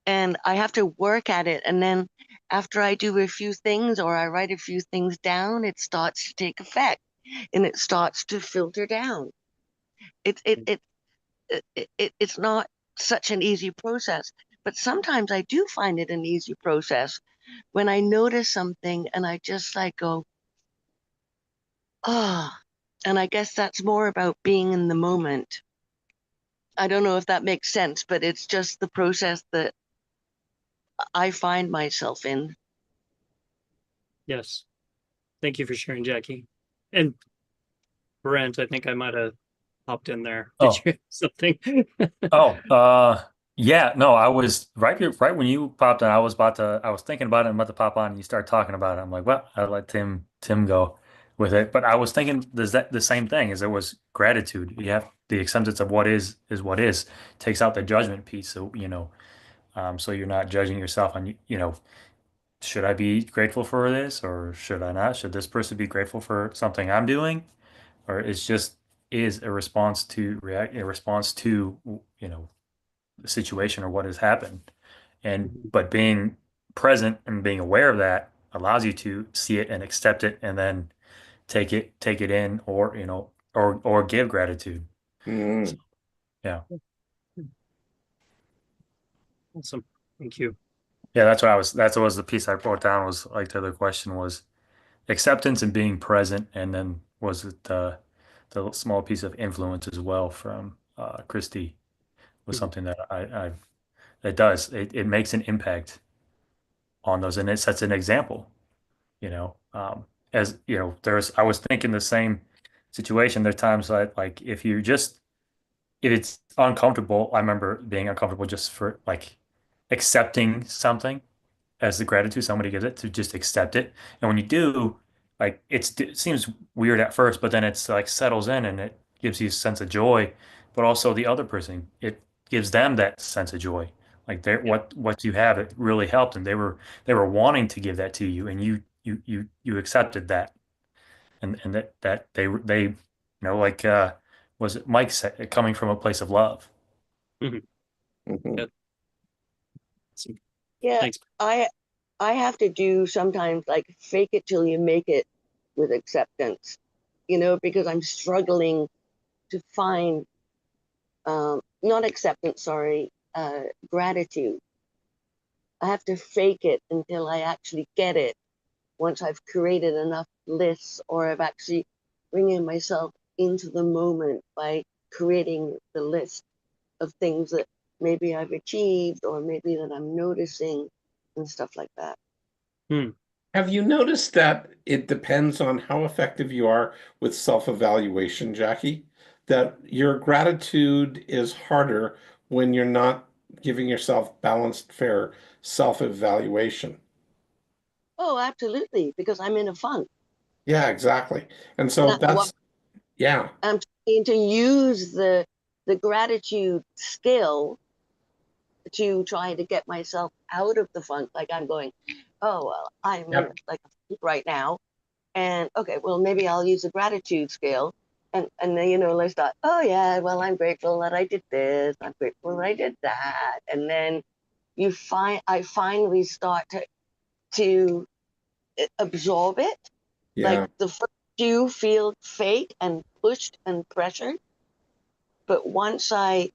and I have to work at it. And then after I do a few things or I write a few things down, it starts to take effect and it starts to filter down. It, it, it, it's not such an easy process, but sometimes I do find it an easy process when I notice something and I just like go, ah, and I guess that's more about being in the moment. I don't know if that makes sense, but it's just the process that I find myself in. Yes. Thank you for sharing, Jackie. And Brent, I think I might have hopped in there. Did Oh. you have something? Oh, yeah, no, I was right when you popped on, I was thinking about it, I'm about to pop on and you start talking about it. I'm like, well, I'll let Tim go with it. But I was thinking there's that the same thing as it was gratitude. You have the acceptance of what is what is, takes out the judgment piece. So, so you're not judging yourself on, should I be grateful for this or should I not? Should this person be grateful for something I'm doing? Or it's just is a response to, the situation or what has happened. And but being present and being aware of that allows you to see it and accept it and then take it in or or give gratitude. So, Mhm. yeah. Awesome. Thank you. Yeah, that was the piece I wrote down was like the other question was acceptance and being present. And then was it the small piece of influence as well from Christy was Mhm. something that it does. It makes an impact on those and it sets an example, you know. As you know, I was thinking the same situation. There are times like if it's uncomfortable, I remember being uncomfortable just for like accepting something as the gratitude somebody gives it to just accept it. And when you do, like it seems weird at first, but then it's like settles in and it gives you a sense of joy. But also the other person, it gives them that sense of joy. Like Yeah. what you have, it really helped, and they were wanting to give that to you, and you accepted that, and that they like was it Mike said, coming from a place of love. Mhm. Mhm. Yeah. So, Yeah, thanks. I I have to do sometimes like fake it till you make it with acceptance, because I'm struggling to find not acceptance, sorry, gratitude. I have to fake it until I actually get it once I've created enough lists or I've actually bringing myself into the moment by creating the list of things that maybe I've achieved or maybe that I'm noticing and stuff like that. Hmm. Have you noticed that it depends on how effective you are with self-evaluation, Jackie? That your gratitude is harder when you're not giving yourself balanced, fair self-evaluation. Oh, absolutely, because I'm in a funk. Yeah, exactly. And And so that's, yeah, I'm trying to use the gratitude skill to try to get myself out of the funk. Like I'm going, oh well, I'm in yep, like a funk right now, and okay, well maybe I'll use the gratitude scale, and then let's start. Oh yeah, well I'm grateful that I did this. I'm grateful that I did that, and then I finally start to absorb it. Like yeah, the first you feel fake and pushed and pressured, but once I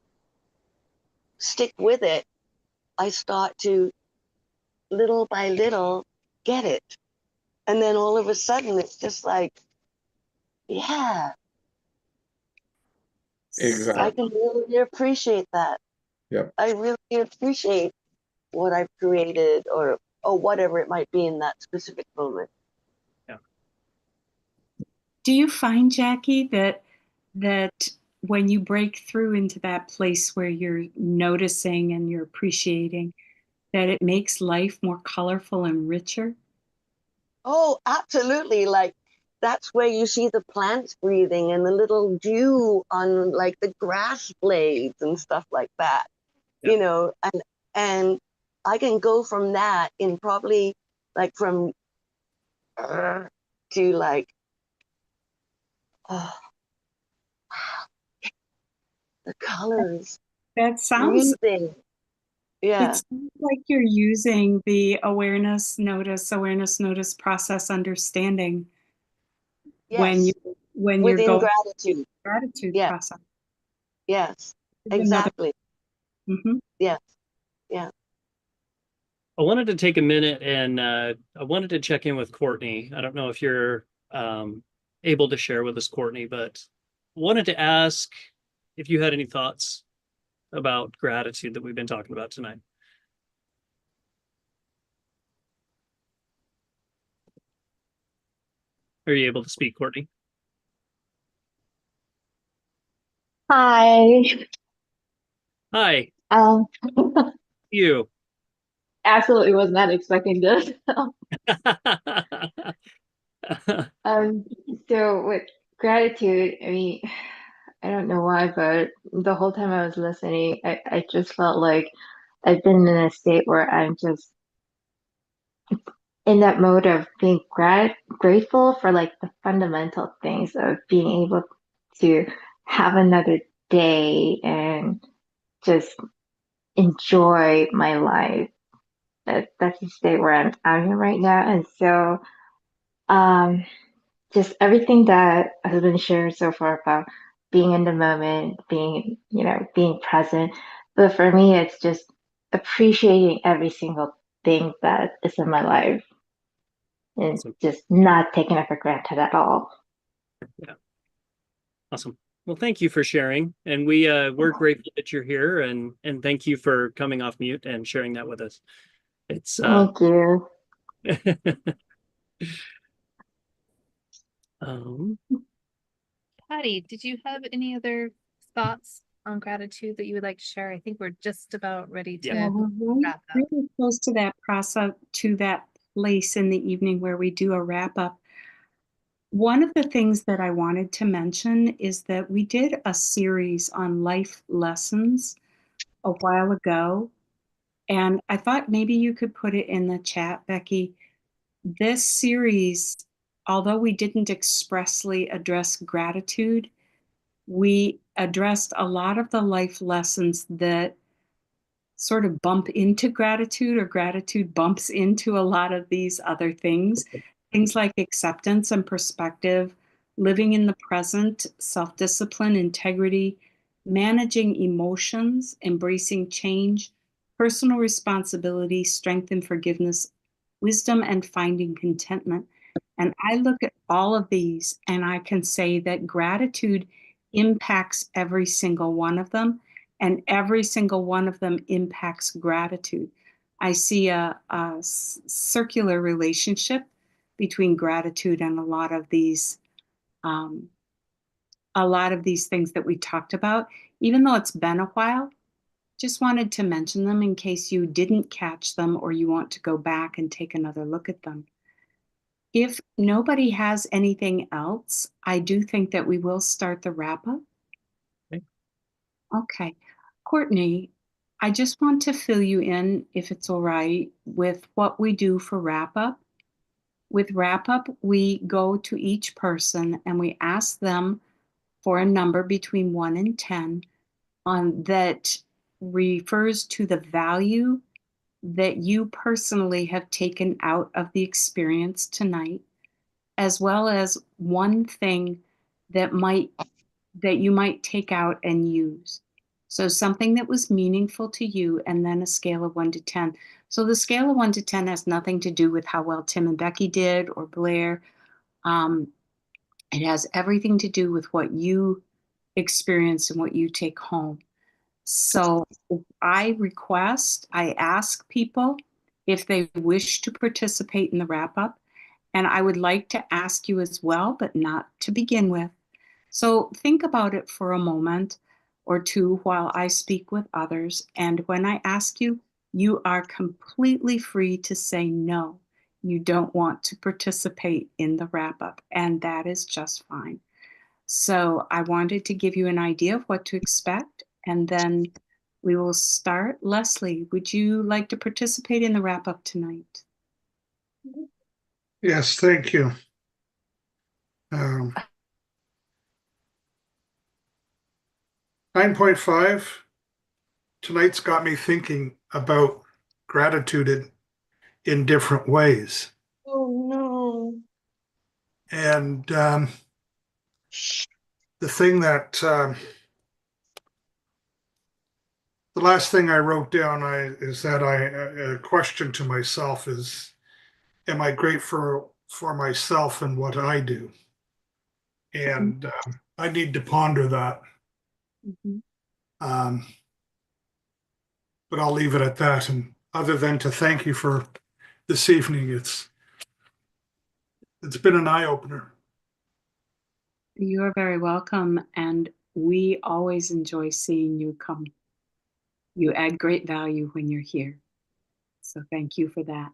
stick with it, I start to little by little get it. And then all of a sudden it's just like, yeah, I exactly. can really appreciate that. Yep. I really appreciate what I've created or whatever it might be in that specific moment. Yeah. Do you find, Jackie, that when you break through into that place where you're noticing and you're appreciating, that it makes life more colorful and richer? Oh, absolutely. Like that's where you see the plants breathing and the little dew on like the grass blades and stuff like that. Yeah. And I can go from that in probably like from to like, oh, the colors That sounds breathing. It Yeah. sounds like you're using the awareness, notice, process, understanding when you Yes. when you're Within going gratitude. through the gratitude Yeah. process. Yes. Is another. Exactly. Mhm. Yes. Yeah. I wanted to take a minute and I wanted to check in with Courtney. I don't know if you're able to share with us, Courtney, but wanted to ask if you had any thoughts about gratitude that we've been talking about tonight. Are you able to speak, Courtney? Hi. Hi, Um, you. absolutely was not expecting this. Um, so with gratitude, I mean, I don't know why, but the whole time I was listening, I just felt like I've been in a state where I'm just in that mode of being grateful for like the fundamental things of being able to have another day and just enjoy my life. That's the state where I'm in right now. And so um just everything that has been shared so far about being in the moment, being present. But for me it's just appreciating every single thing that is in my life and Awesome. just not taking it for granted at all. Yeah. Awesome. Well, thank you for sharing. And we're grateful that you're here and thank you for coming off mute and sharing that with us. It's Thank you. um Patty, did you have any other thoughts on gratitude that you would like to share? I think we're just about ready to Yeah, we're wrap up. really close to that process, to that place in the evening where we do a wrap up. One of the things that I wanted to mention is that we did a series on life lessons a while ago, and I thought maybe you could put it in the chat, Becky. This series, although we didn't expressly address gratitude, we addressed a lot of the life lessons that sort of bump into gratitude, or gratitude bumps into a lot of these other things. Things like acceptance and perspective, living in the present, self discipline, integrity, managing emotions, embracing change, personal responsibility, strength and forgiveness, wisdom, and finding contentment. And I look at all of these and I can say that gratitude impacts every single one of them, and every single one of them impacts gratitude. I see a circular relationship between gratitude and um, a lot of these things that we talked about. Even though it's been a while, just wanted to mention them in case you didn't catch them or you want to go back and take another look at them. If nobody has anything else, I do think that we will start the wrap up. Okay. Okay. Courtney, I just want to fill you in, if it's all right, with what we do for wrap up. With wrap up, we go to each person and we ask them for a number between 1 and 10 on that refers to the value that you personally have taken out of the experience tonight, as well as one thing that you might take out and use. So something that was meaningful to you, and then a scale of 1 to 10. So the scale of 1 to 10 has nothing to do with how well Tim and Becky did or Blair. Um, it has everything to do with what you experience and what you take home. So I ask people if they wish to participate in the wrap up. And I would like to ask you as well, but not to begin with. So think about it for a moment or two while I speak with others. And when I ask you, you are completely free to say no. You don't want to participate in the wrap up, and that is just fine. So I wanted to give you an idea of what to expect, and then we will start. Leslie, would you like to participate in the wrap up tonight? Yes, thank you. 9.5. Tonight's got me thinking about gratitude in different ways. Oh no. And the thing that the last thing I wrote down is that a question to myself is, am I grateful for myself and what I do? And I need to ponder that. Mhm. Um, but I'll leave it at that. And other than to thank you for this evening, it's been an eye opener. You are very welcome, and we always enjoy seeing you come. You add great value when you're here. So thank you for that.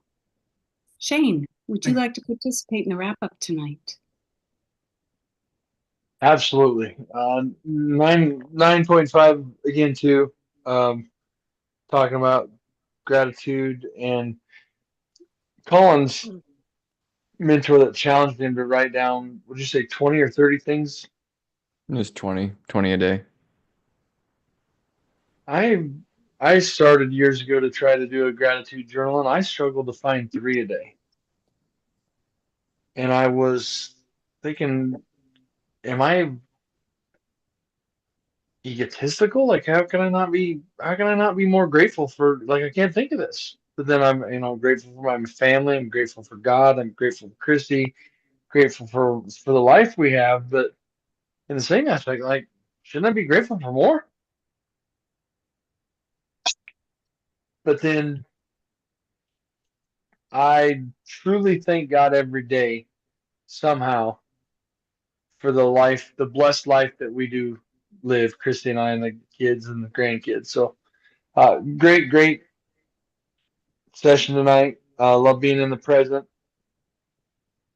Shane, would you like to participate in the wrap up tonight? Absolutely. 9.5 again too. Talking about gratitude, and Colin's mentor that challenged him to write down, would you say 20 or 30 things? Just 20 a day. I I started years ago to try to do a gratitude journal, and I struggled to find 3 a day. And I was thinking, am I egotistical? Like, how can I not be more grateful for, like, I can't think of this. But then I'm, grateful for my family. I'm grateful for God. I'm grateful for Christy. Grateful for the life we have. But in the same aspect, like, shouldn't I be grateful for more? But then I truly thank God every day somehow for the blessed life that we do live, Christy and I and the kids and the grandkids. So great session tonight. Love being in the present.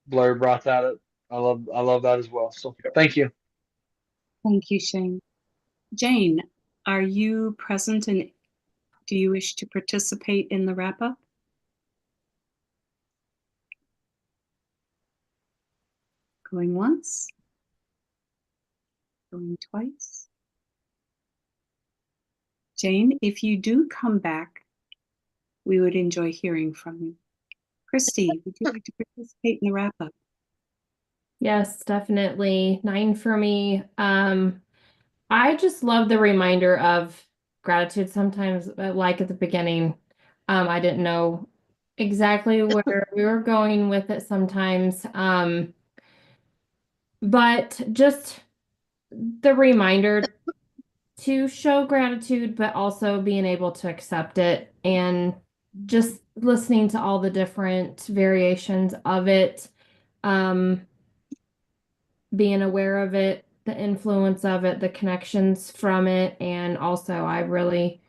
Blair brought that up. I love that as well. So thank you. Thank you, Shane. Jane, are you present and do you wish to participate in the wrap up? Going once? Going twice? Jane, if you do come back, we would enjoy hearing from you. Christy, would you like to participate in the wrap up? Yes, definitely. 9 for me. I just love the reminder of gratitude sometimes, like at the beginning. I didn't know exactly where we were going with it sometimes. But just the reminder to show gratitude, but also being able to accept it and just listening to all the different variations of it, being aware of it, the influence of it, the connections from it, and also I really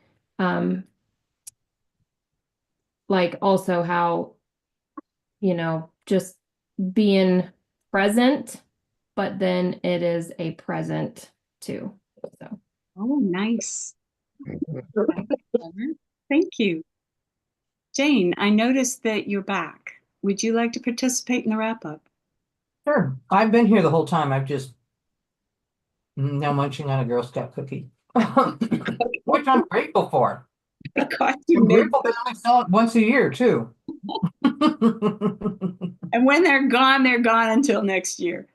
like also how, just being present, but then it is a present too. So. Oh, nice. Thank you. Jane, I noticed that you're back. Would you like to participate in the wrap up? Sure. I've been here the whole time. I've just now munching on a Girl Scout cookie, which I'm grateful for. I caught you. I'm grateful that I sell it once a year too. And when they're gone until next year.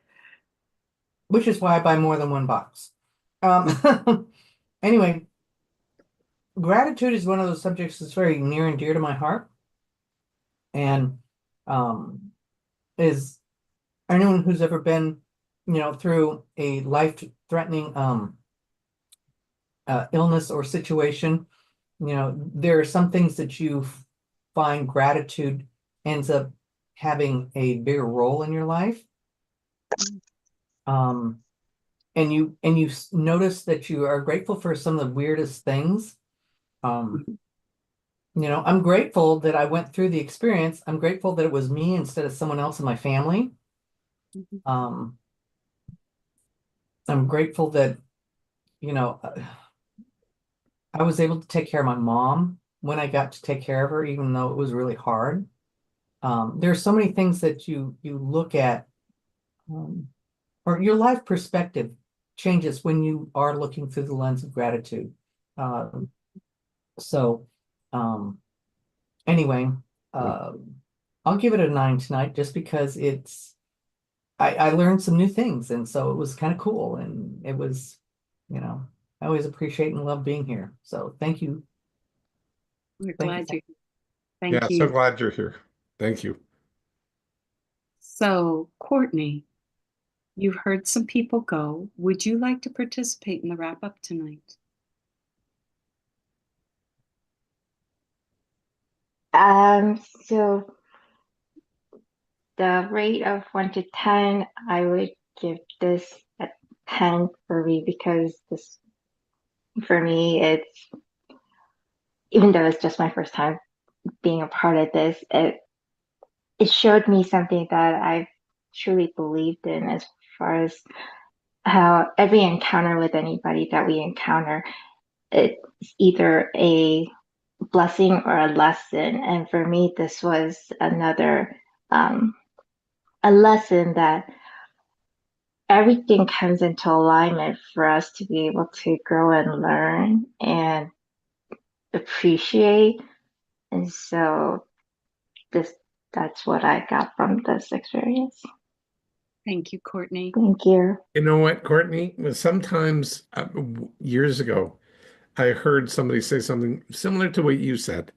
Which is why I buy more than one box. Anyway, gratitude is one of those subjects that's very near and dear to my heart. And is anyone who's ever been, through a life-threatening illness or situation, there are some things that you find gratitude ends up having a bigger role in your life. And you notice that you are grateful for some of the weirdest things. I'm grateful that I went through the experience. I'm grateful that it was me instead of someone else in my family. I'm grateful that, I was able to take care of my mom when I got to take care of her, even though it was really hard. There are so many things that you look at, or your life perspective changes when you are looking through the lens of gratitude. So anyway, I'll give it a 9 tonight just because I learned some new things, and so it was kind of cool, and it was, I always appreciate and love being here. So thank you. We're glad you're here. Thank Yeah, you. so glad you're here. Thank you. So, Courtney, you've heard some people go. Would you like to participate in the wrap up tonight? So the rate of 1 to 10, I would give this a 10 for me because this, for me, it's, even though it's just my first time being a part of this, it showed me something that I truly believed in, as far as how every encounter with anybody that we encounter, it's either a blessing or a lesson. And for me, this was another a lesson that everything comes into alignment for us to be able to grow and learn and appreciate. And so that's what I got from this experience. Thank you, Courtney. Thank you. You know what, Courtney? Sometimes years ago, I heard somebody say something similar to what you said.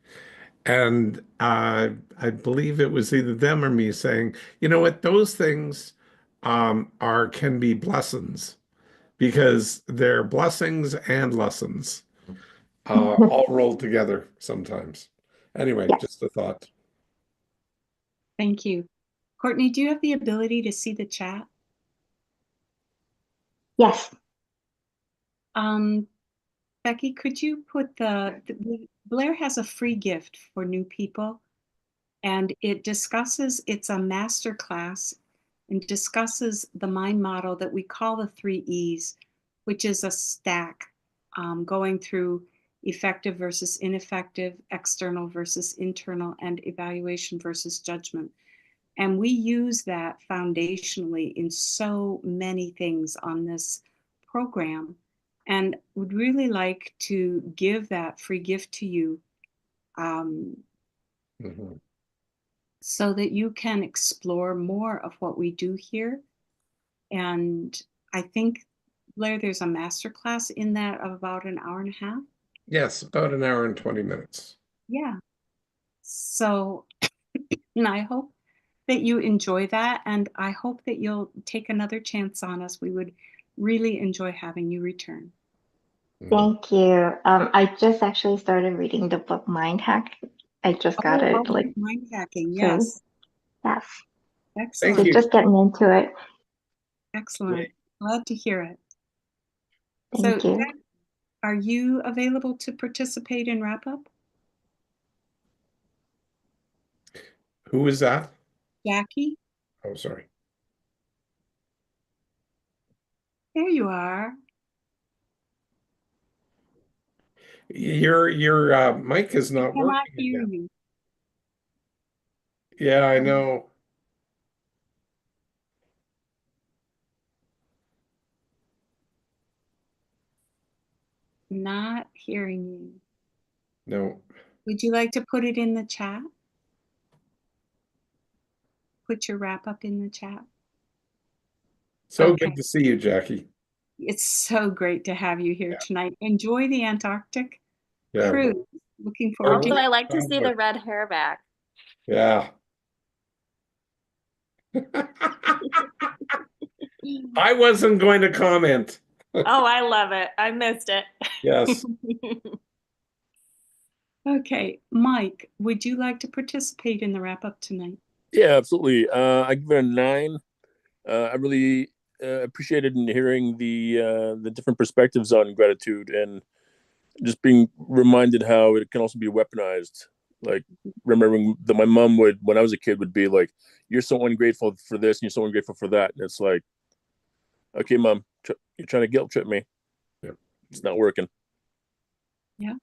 And I believe it was either them or me saying, you know what, those things are can be blessings because they're blessings and lessons all rolled together sometimes. Anyway, Yes. just a thought. Thank you. Courtney, do you have the ability to see the chat? Yes. Becky, could you put Blair has a free gift for new people, and it's a master class and discusses the mind model that we call the 3 E's, which is a stack going through effective versus ineffective, external versus internal, and evaluation versus judgment. And we use that foundationally in so many things on this program, and would really like to give that free gift to you Mhm. so that you can explore more of what we do here. And I think, Blair, there's a master class in that of about an hour and a half. Yes, about an hour and 20 minutes. Yeah. So, and I hope that you enjoy that, and I hope that you'll take another chance on us. We would really enjoy having you return. Thank you. I just actually started reading the book Mind Hack. I just got Oh, it like mind hacking, so. yes. Yes. Thank Excellent. So you. just getting into it. Excellent. Glad to hear it. Thank So, you. Jack, are you available to participate in wrap up? Who is that? Jackie, Oh, sorry. there you are. Your mic is I not cannot working hear again. you. Yeah, I know. Not hearing you. No. Would you like to put it in the chat? Put your wrap up in the chat. So Okay. good to see you, Jackie. It's so great to have you here Yeah. tonight. Enjoy the Antarctic Yeah. cruise. Looking Or forward to Also, it. I like to see the red hair back. Yeah. I wasn't going to comment. Oh, I love it. I missed it. Yes. Okay, Mike, would you like to participate in the wrap up tonight? Yeah, absolutely. I give it a 9. I really appreciated in hearing the different perspectives on gratitude and just being reminded how it can also be weaponized. Like remembering that my mom would, when I was a kid, would be like, "You're so ungrateful for this, and you're so ungrateful for that." And it's like, okay, mom, you're trying to guilt trip me. Yeah. It's not working. Yeah.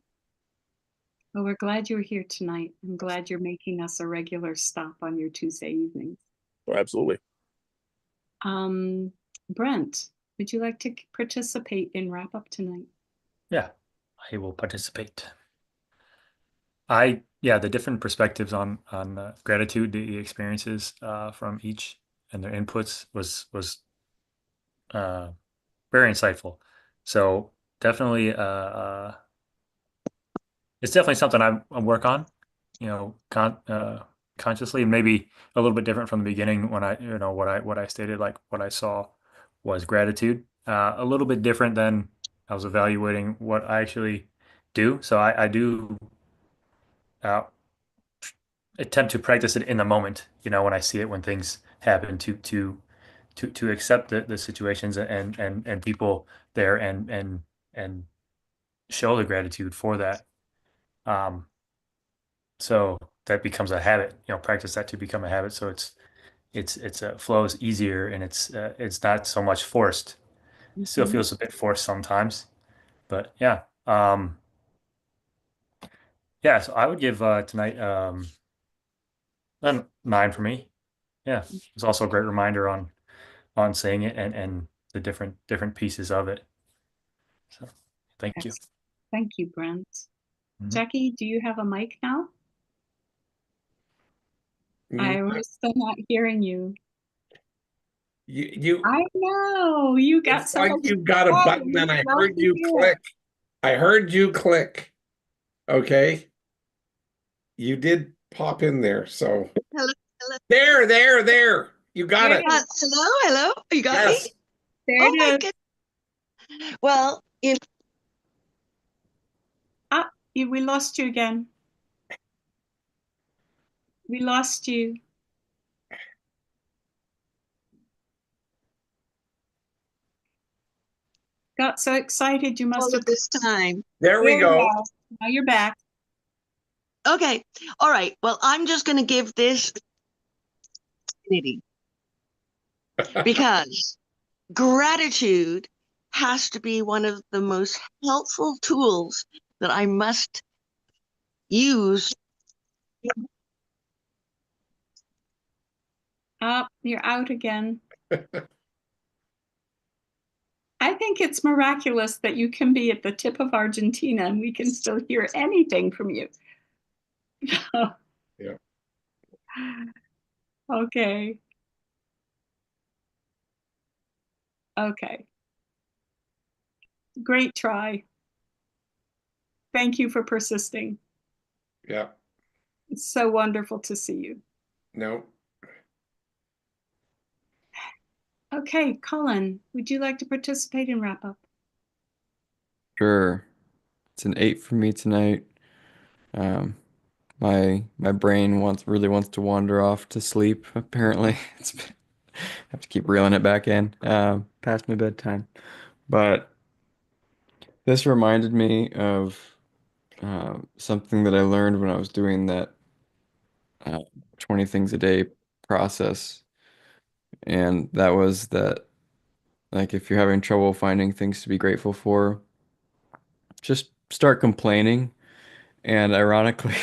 Well, we're glad you're here tonight. I'm glad you're making us a regular stop on your Tuesday evenings. Oh, absolutely. Brent, would you like to participate in wrap up tonight? Yeah, I will participate. The different perspectives on gratitude, the experiences from each and their inputs was very insightful. So definitely, it's definitely something I work on, consciously, and maybe a little bit different from the beginning when what I stated, like what I saw was gratitude. A little bit different than I was evaluating what I actually do. So I do uh, attempt to practice it in the moment, when I see it, when things happen, to accept the situations and people there and show the gratitude for that. So that becomes a habit, practice that to become a habit. So it's flows easier, and it's not so much forced. It still feels a bit forced sometimes, but yeah. Yeah, so I would give tonight a 9 for me. Yeah, it's also a great reminder on saying it and the different pieces of it. So thank you. Excellent. Thank you, Brent. Mhm. Jackie, do you have a mic now? I'm still not hearing you. You I know you got it's so like much you got a fun. button and I Love heard to you hear it. click. I heard you click. Okay. You did pop in there, so Hello, hello. there. You got There it. it is. Hello. You got me? Yes. There Oh it my is. goodness. Well, Ah, we lost you again. We lost you. Got so excited you must all have. of this time. There we There you go. go. Now you're back. Okay. All right. Well, I'm just going to give this nitty because gratitude has to be one of the most helpful tools that I must use. Up, you're out again. I think it's miraculous that you can be at the tip of Argentina and we can still hear anything from you. Yeah. Okay. Okay. Great try. Thank you for persisting. Yeah. It's so wonderful to see you. No. Okay, Colin, would you like to participate in wrap up? Sure. It's an 8 for me tonight. Um, my brain really wants to wander off to sleep. Apparently, I have to keep reeling it back in past my bedtime. But this reminded me of something that I learned when I was doing that uh, 20 things a day process, and that was that like if you're having trouble finding things to be grateful for, just start complaining. And ironically,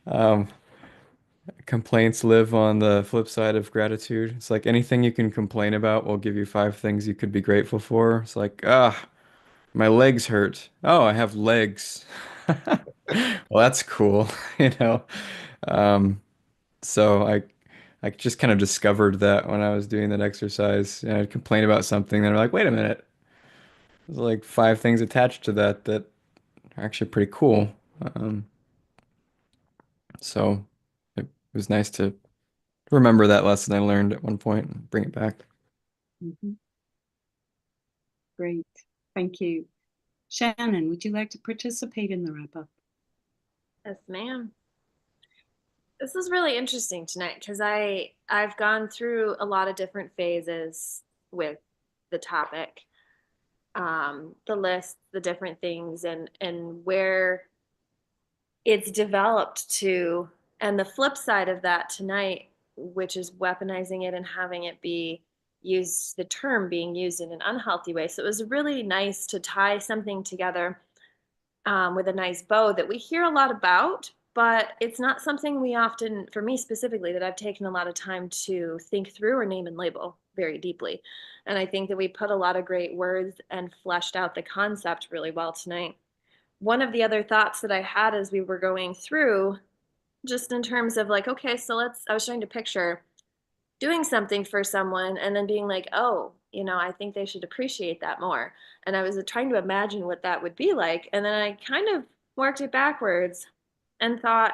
um, complaints live on the flip side of gratitude. It's like anything you can complain about will give you 5 things you could be grateful for. It's like, my legs hurt. Oh, I have legs. Well, that's cool, you know. Um, so I just kind of discovered that when I was doing that exercise. I'd complain about something, then I'm like, wait a minute. There's like 5 things attached to that are actually pretty cool. Um, so it was nice to remember that lesson I learned at one point and bring it back. Mhm. Great. Thank you. Shannon, would you like to participate in the wrap up? Yes, ma'am. This is really interesting tonight because I've gone through a lot of different phases with the topic, the list, the different things, and where it's developed to, and the flip side of that tonight, which is weaponizing it and having it be used, the term being used in an unhealthy way. So it was really nice to tie something together with a nice bow that we hear a lot about, but it's not something we often, for me specifically, that I've taken a lot of time to think through or name and label very deeply. And I think that we put a lot of great words and fleshed out the concept really well tonight. One of the other thoughts that I had as we were going through, just in terms of like, okay, so I was trying to picture doing something for someone and then being like, oh, I think they should appreciate that more. And I was trying to imagine what that would be like. And then I kind of worked it backwards and thought,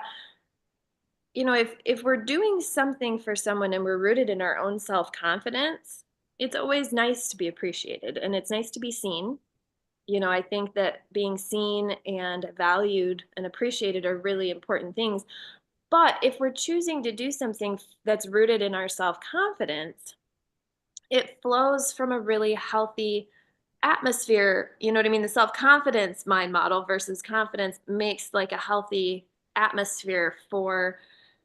if we're doing something for someone and we're rooted in our own self-confidence, it's always nice to be appreciated and it's nice to be seen. I think that being seen and valued and appreciated are really important things. But if we're choosing to do something that's rooted in our self-confidence, it flows from a really healthy atmosphere. You know what I mean? The self-confidence mind model versus confidence makes like a healthy atmosphere for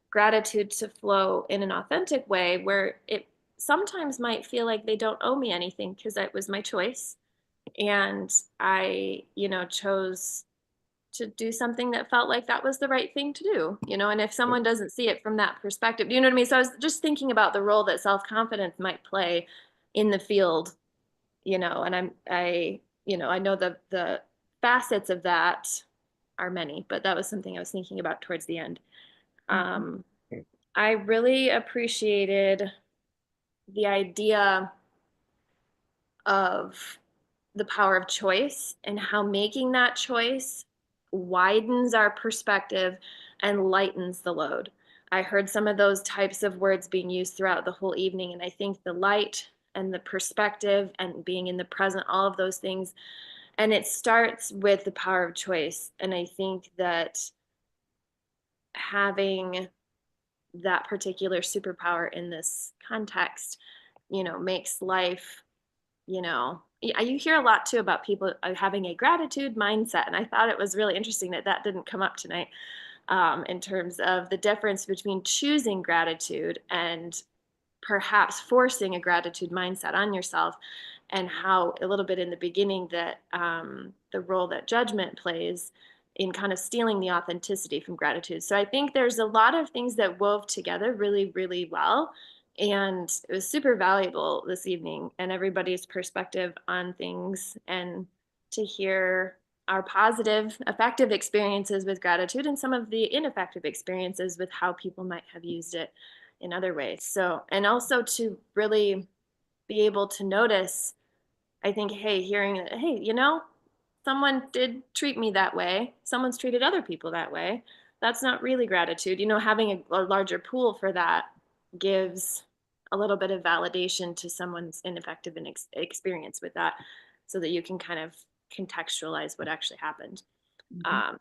gratitude to flow in an authentic way where it sometimes might feel like they don't owe me anything because it was my choice. And I, chose to do something that felt like that was the right thing to do, and if someone doesn't see it from that perspective, you know what I mean? So I was just thinking about the role that self-confidence might play in the field, and I know the facets of that are many, but that was something I was thinking about towards the end. Um, I really appreciated the idea of the power of choice and how making that choice widens our perspective and lightens the load. I heard some of those types of words being used throughout the whole evening. And I think the light and the perspective and being in the present, all of those things. And it starts with the power of choice. And I think that having that particular superpower in this context, makes life, you hear a lot too about people having a gratitude mindset. And I thought it was really interesting that that didn't come up tonight, in terms of the difference between choosing gratitude and perhaps forcing a gratitude mindset on yourself, and how a little bit in the beginning that the role that judgment plays in kind of stealing the authenticity from gratitude. So I think there's a lot of things that wove together really, really well. And it was super valuable this evening, and everybody's perspective on things, and to hear our positive, effective experiences with gratitude and some of the ineffective experiences with how people might have used it in other ways. So, and also to really be able to notice, I think, hey, hearing that, hey, someone did treat me that way. Someone's treated other people that way. That's not really gratitude. Having a larger pool for that gives a little bit of validation to someone's ineffective experience with that, so that you can kind of contextualize what actually happened.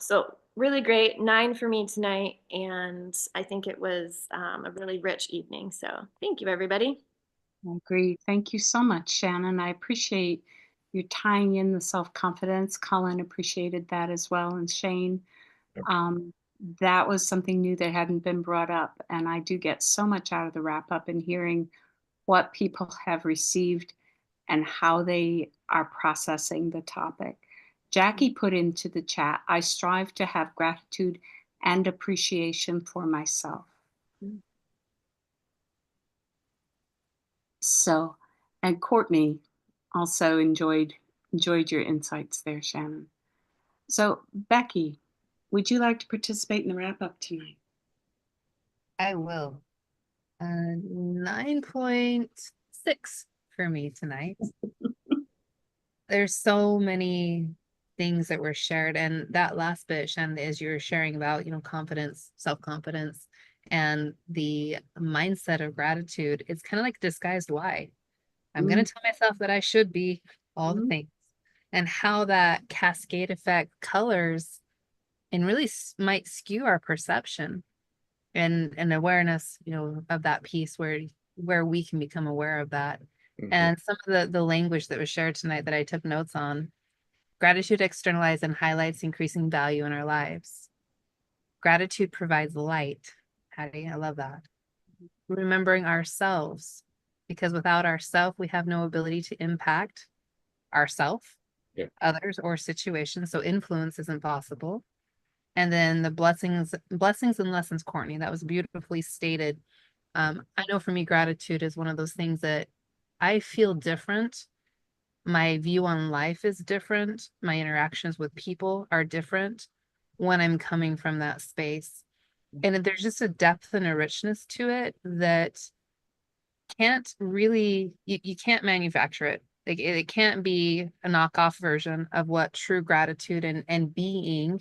So really great 9 for me tonight. And I think it was a really rich evening. So thank you, everybody. I agree. Thank you so much, Shannon. I appreciate you tying in the self-confidence. Colin appreciated that as well. And Shane, um, that was something new that hadn't been brought up. And I do get so much out of the wrap up and hearing what people have received and how they are processing the topic. Jackie put into the chat, I strive to have gratitude and appreciation for myself. So, and Courtney also enjoyed your insights there, Shannon. So, Becky, would you like to participate in the wrap up tonight? I will. 9.6 for me tonight. There's so many things that were shared, and that last bit, Shannon, is you're sharing about, confidence, self-confidence, and the mindset of gratitude. It's kind of like disguised why. I'm going to tell myself that I should be all the things, and how that cascade effect colors and really might skew our perception and awareness, of that piece where we can become aware of that. And some of the language that was shared tonight that I took notes on: gratitude externalizes and highlights increasing value in our lives. Gratitude provides light. Hattie, I love that. Remembering ourselves, because without ourself, we have no ability to impact ourself, others, or situations. So influence isn't possible. And then the blessings and lessons, Courtney, that was beautifully stated. I know for me, gratitude is one of those things that I feel different. My view on life is different. My interactions with people are different when I'm coming from that space. And there's just a depth and a richness to it that can't really, you can't manufacture it. Like, it can't be a knockoff version of what true gratitude and being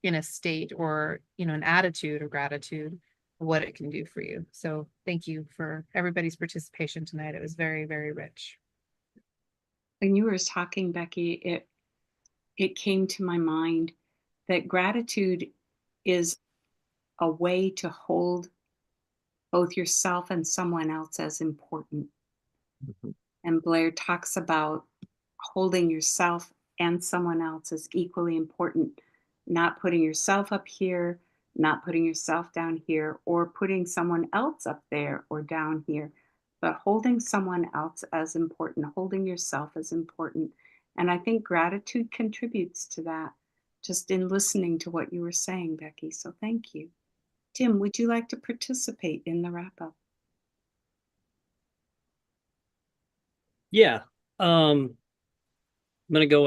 in a state or, an attitude of gratitude, what it can do for you. So thank you for everybody's participation tonight. It was very, very rich. When you were talking, Becky, it came to my mind that gratitude is a way to hold both yourself and someone else as important. And Blair talks about holding yourself and someone else as equally important, not putting yourself up here, not putting yourself down here, or putting someone else up there or down here, but holding someone else as important, holding yourself as important. And I think gratitude contributes to that, just in listening to what you were saying, Becky. So thank you. Tim, would you like to participate in the wrap up? Yeah. I'm gonna go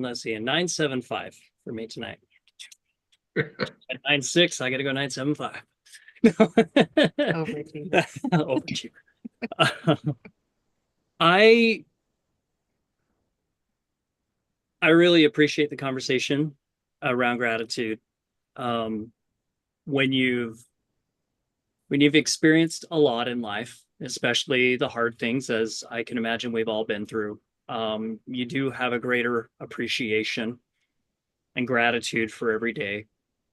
let's see, a 9.75 for me tonight. At 9.6, I gotta go 9.75. Overachiever. I really appreciate the conversation. around gratitude. Um, when you've experienced a lot in life, especially the hard things, as I can imagine we've all been through, you do have a greater appreciation and gratitude for every day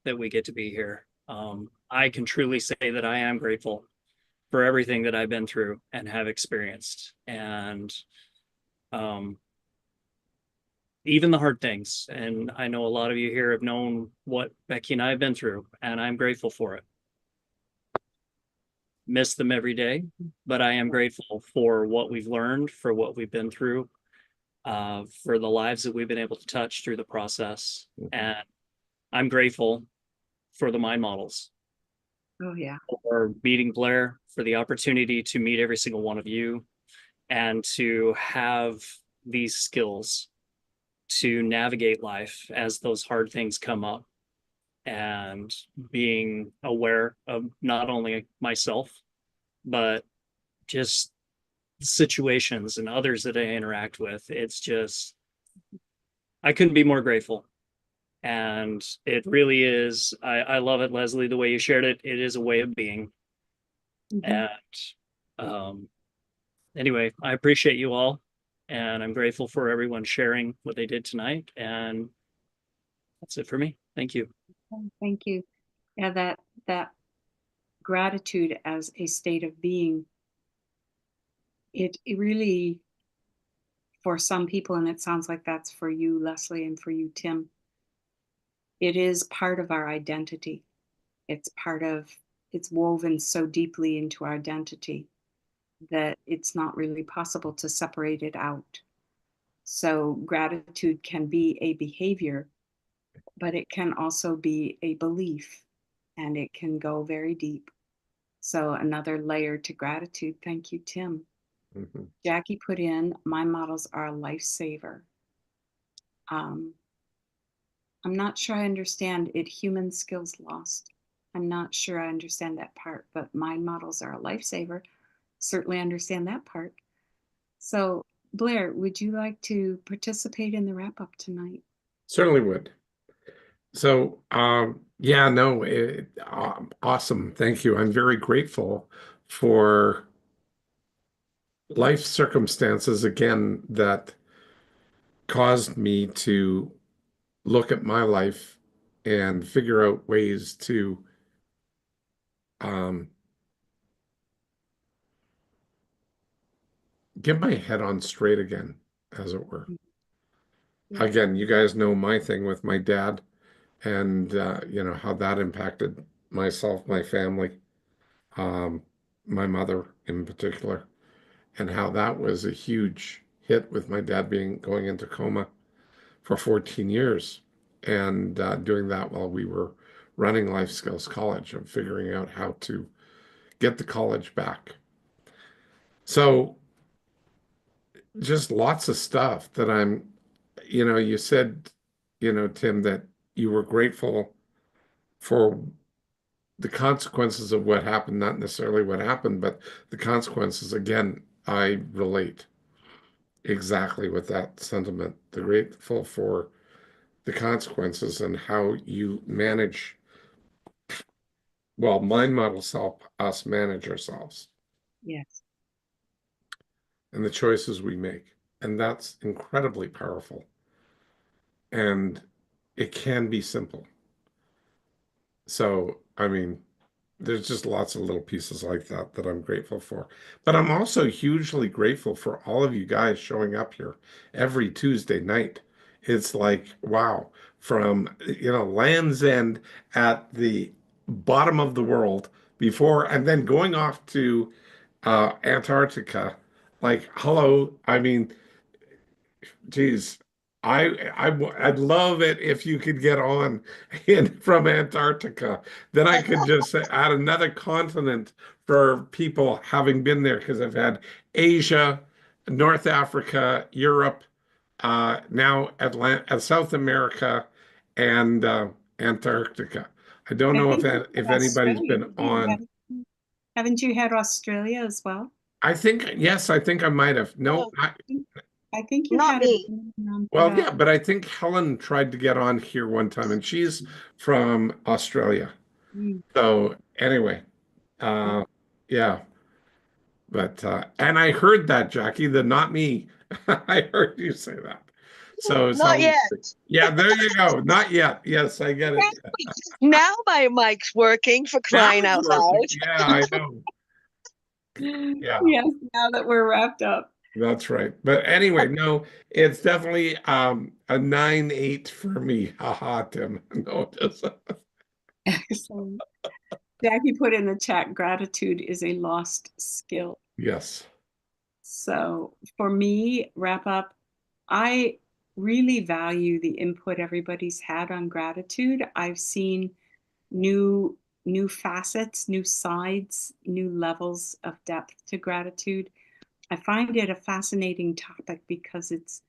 that we get to be here. I can truly say that I am grateful for everything that I've been through and have experienced. And um, even the hard things. And I know a lot of you here have known what Becky and I have been through, and I'm grateful for it. Miss them every day, but I am grateful for what we've learned, for what we've been through, for the lives that we've been able to touch through the process. And I'm grateful for the mind models, Oh, yeah. for meeting Blair, for the opportunity to meet every single one of you, and to have these skills to navigate life as those hard things come up, and being aware of not only myself, but just situations and others that I interact with. It's just, I couldn't be more grateful. And it really is, I love it, Leslie, the way you shared it. It is a way of being. And anyway, I appreciate you all. And I'm grateful for everyone sharing what they did tonight. And that's it for me. Thank you. Thank you. Yeah, that gratitude as a state of being, it really, for some people, and it sounds like that's for you, Leslie, and for you, Tim, it is part of our identity. It's woven so deeply into our identity that it's not really possible to separate it out. So gratitude can be a behavior, but it can also be a belief, and it can go very deep. So another layer to gratitude. Thank you, Tim. Jackie put in, my models are a lifesaver. I'm not sure I understand it. Human skills lost. I'm not sure I understand that part, but my models are a lifesaver. Certainly understand that part. So, Blair, would you like to participate in the wrap up tonight? Certainly would. So, yeah, no, awesome. Thank you. I'm very grateful for life circumstances, again, that caused me to look at my life and figure out ways to um, get my head on straight again, as it were. Again, you guys know my thing with my dad, and how that impacted myself, my family, um, my mother in particular, and how that was a huge hit with my dad going into coma for 14 years, and doing that while we were running Life Skills College and figuring out how to get the college back. So just lots of stuff that you said, Tim, that you were grateful for the consequences of what happened, not necessarily what happened, but the consequences. Again, I relate exactly with that sentiment. The grateful for the consequences and how you manage, well, mind models help us manage ourselves Yes. and the choices we make. And that's incredibly powerful. And it can be simple. So, I mean, there's just lots of little pieces like that that I'm grateful for. But I'm also hugely grateful for all of you guys showing up here every Tuesday night. It's like, wow, from, Land's End at the bottom of the world before, and then going off to Antarctica. Like, hello, I mean, geez, I'd love it if you could get on in from Antarctica. Then I could just add another continent for people having been there, because I've had Asia, North Africa, Europe, now South America, and Antarctica. I don't I know think you if had anybody's Australia. been on. Haven't you had Australia as well? Yes, I think I might have. No, Yeah. I think you Not had me. Well, yeah, but I think Helen tried to get on here one time, and she's from Australia. Mm. So anyway, yeah, but and I heard that, Jackie, the not me. I heard you say that. Not yet. Yeah, there you go. Not yet. Yes, I get it. Now my mic's working, for Now crying it's out working. loud. Yeah, I know. Yeah, Yes, now that we're wrapped up. that's right. But anyway, no, it's definitely a 9-8 for me. Haha, Tim. No, it isn't. Excellent. Jackie put in the chat, gratitude is a lost skill. Yes. So for me, wrap up, I really value the input everybody's had on gratitude. I've seen new facets, new sides, new levels of depth to gratitude. I find it a fascinating topic because it's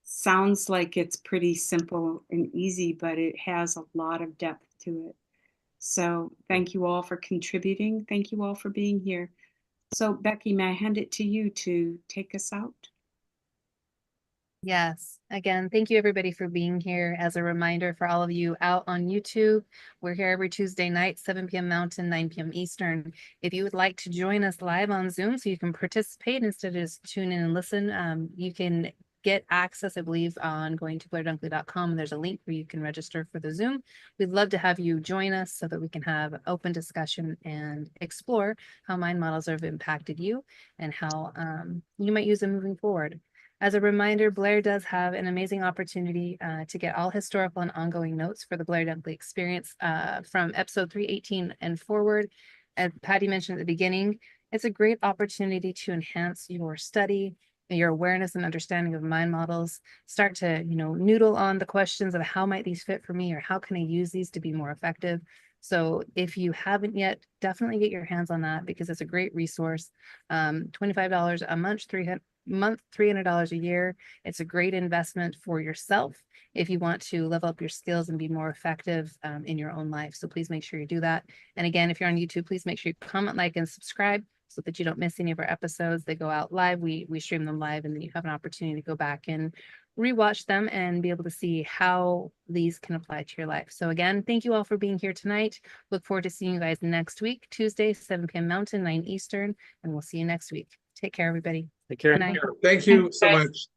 sounds like it's pretty simple and easy, but it has a lot of depth to it. So thank you all for contributing. Thank you all for being here. So Becky, may I hand it to you to take us out? Yes. Again, thank you everybody for being here. As a reminder for all of you out on YouTube, we're here every Tuesday night, 7 p.m. Mountain, 9 p.m. Eastern. If you would like to join us live on Zoom so you can participate instead of just tune in and listen, you can get access, I believe, on going to blairdunkly.com, and there's a link where you can register for the Zoom. We'd love to have you join us so that we can have open discussion and explore how mind models have impacted you and how you might use them moving forward. As a reminder, Blair does have an amazing opportunity to get all historical and ongoing notes for the Blair Dunkley experience from episode 318 and forward. As Patty mentioned at the beginning, it's a great opportunity to enhance your study, your awareness and understanding of mind models. Start to, noodle on the questions of how might these fit for me, or how can I use these to be more effective? So if you haven't yet, definitely get your hands on that because it's a great resource. $25 a month, $300 a year. It's a great investment for yourself if you want to level up your skills and be more effective in your own life. So please make sure you do that. And again, if you're on YouTube, please make sure you comment, like, and subscribe so that you don't miss any of our episodes. They go out live. We stream them live, and then you have an opportunity to go back and rewatch them and be able to see how these can apply to your life. So again, thank you all for being here tonight. Look forward to seeing you guys next week, Tuesday, 7 p.m. Mountain, 9 Eastern, and we'll see you next week. Take care, everybody. Take care. Good night. Thank you so much.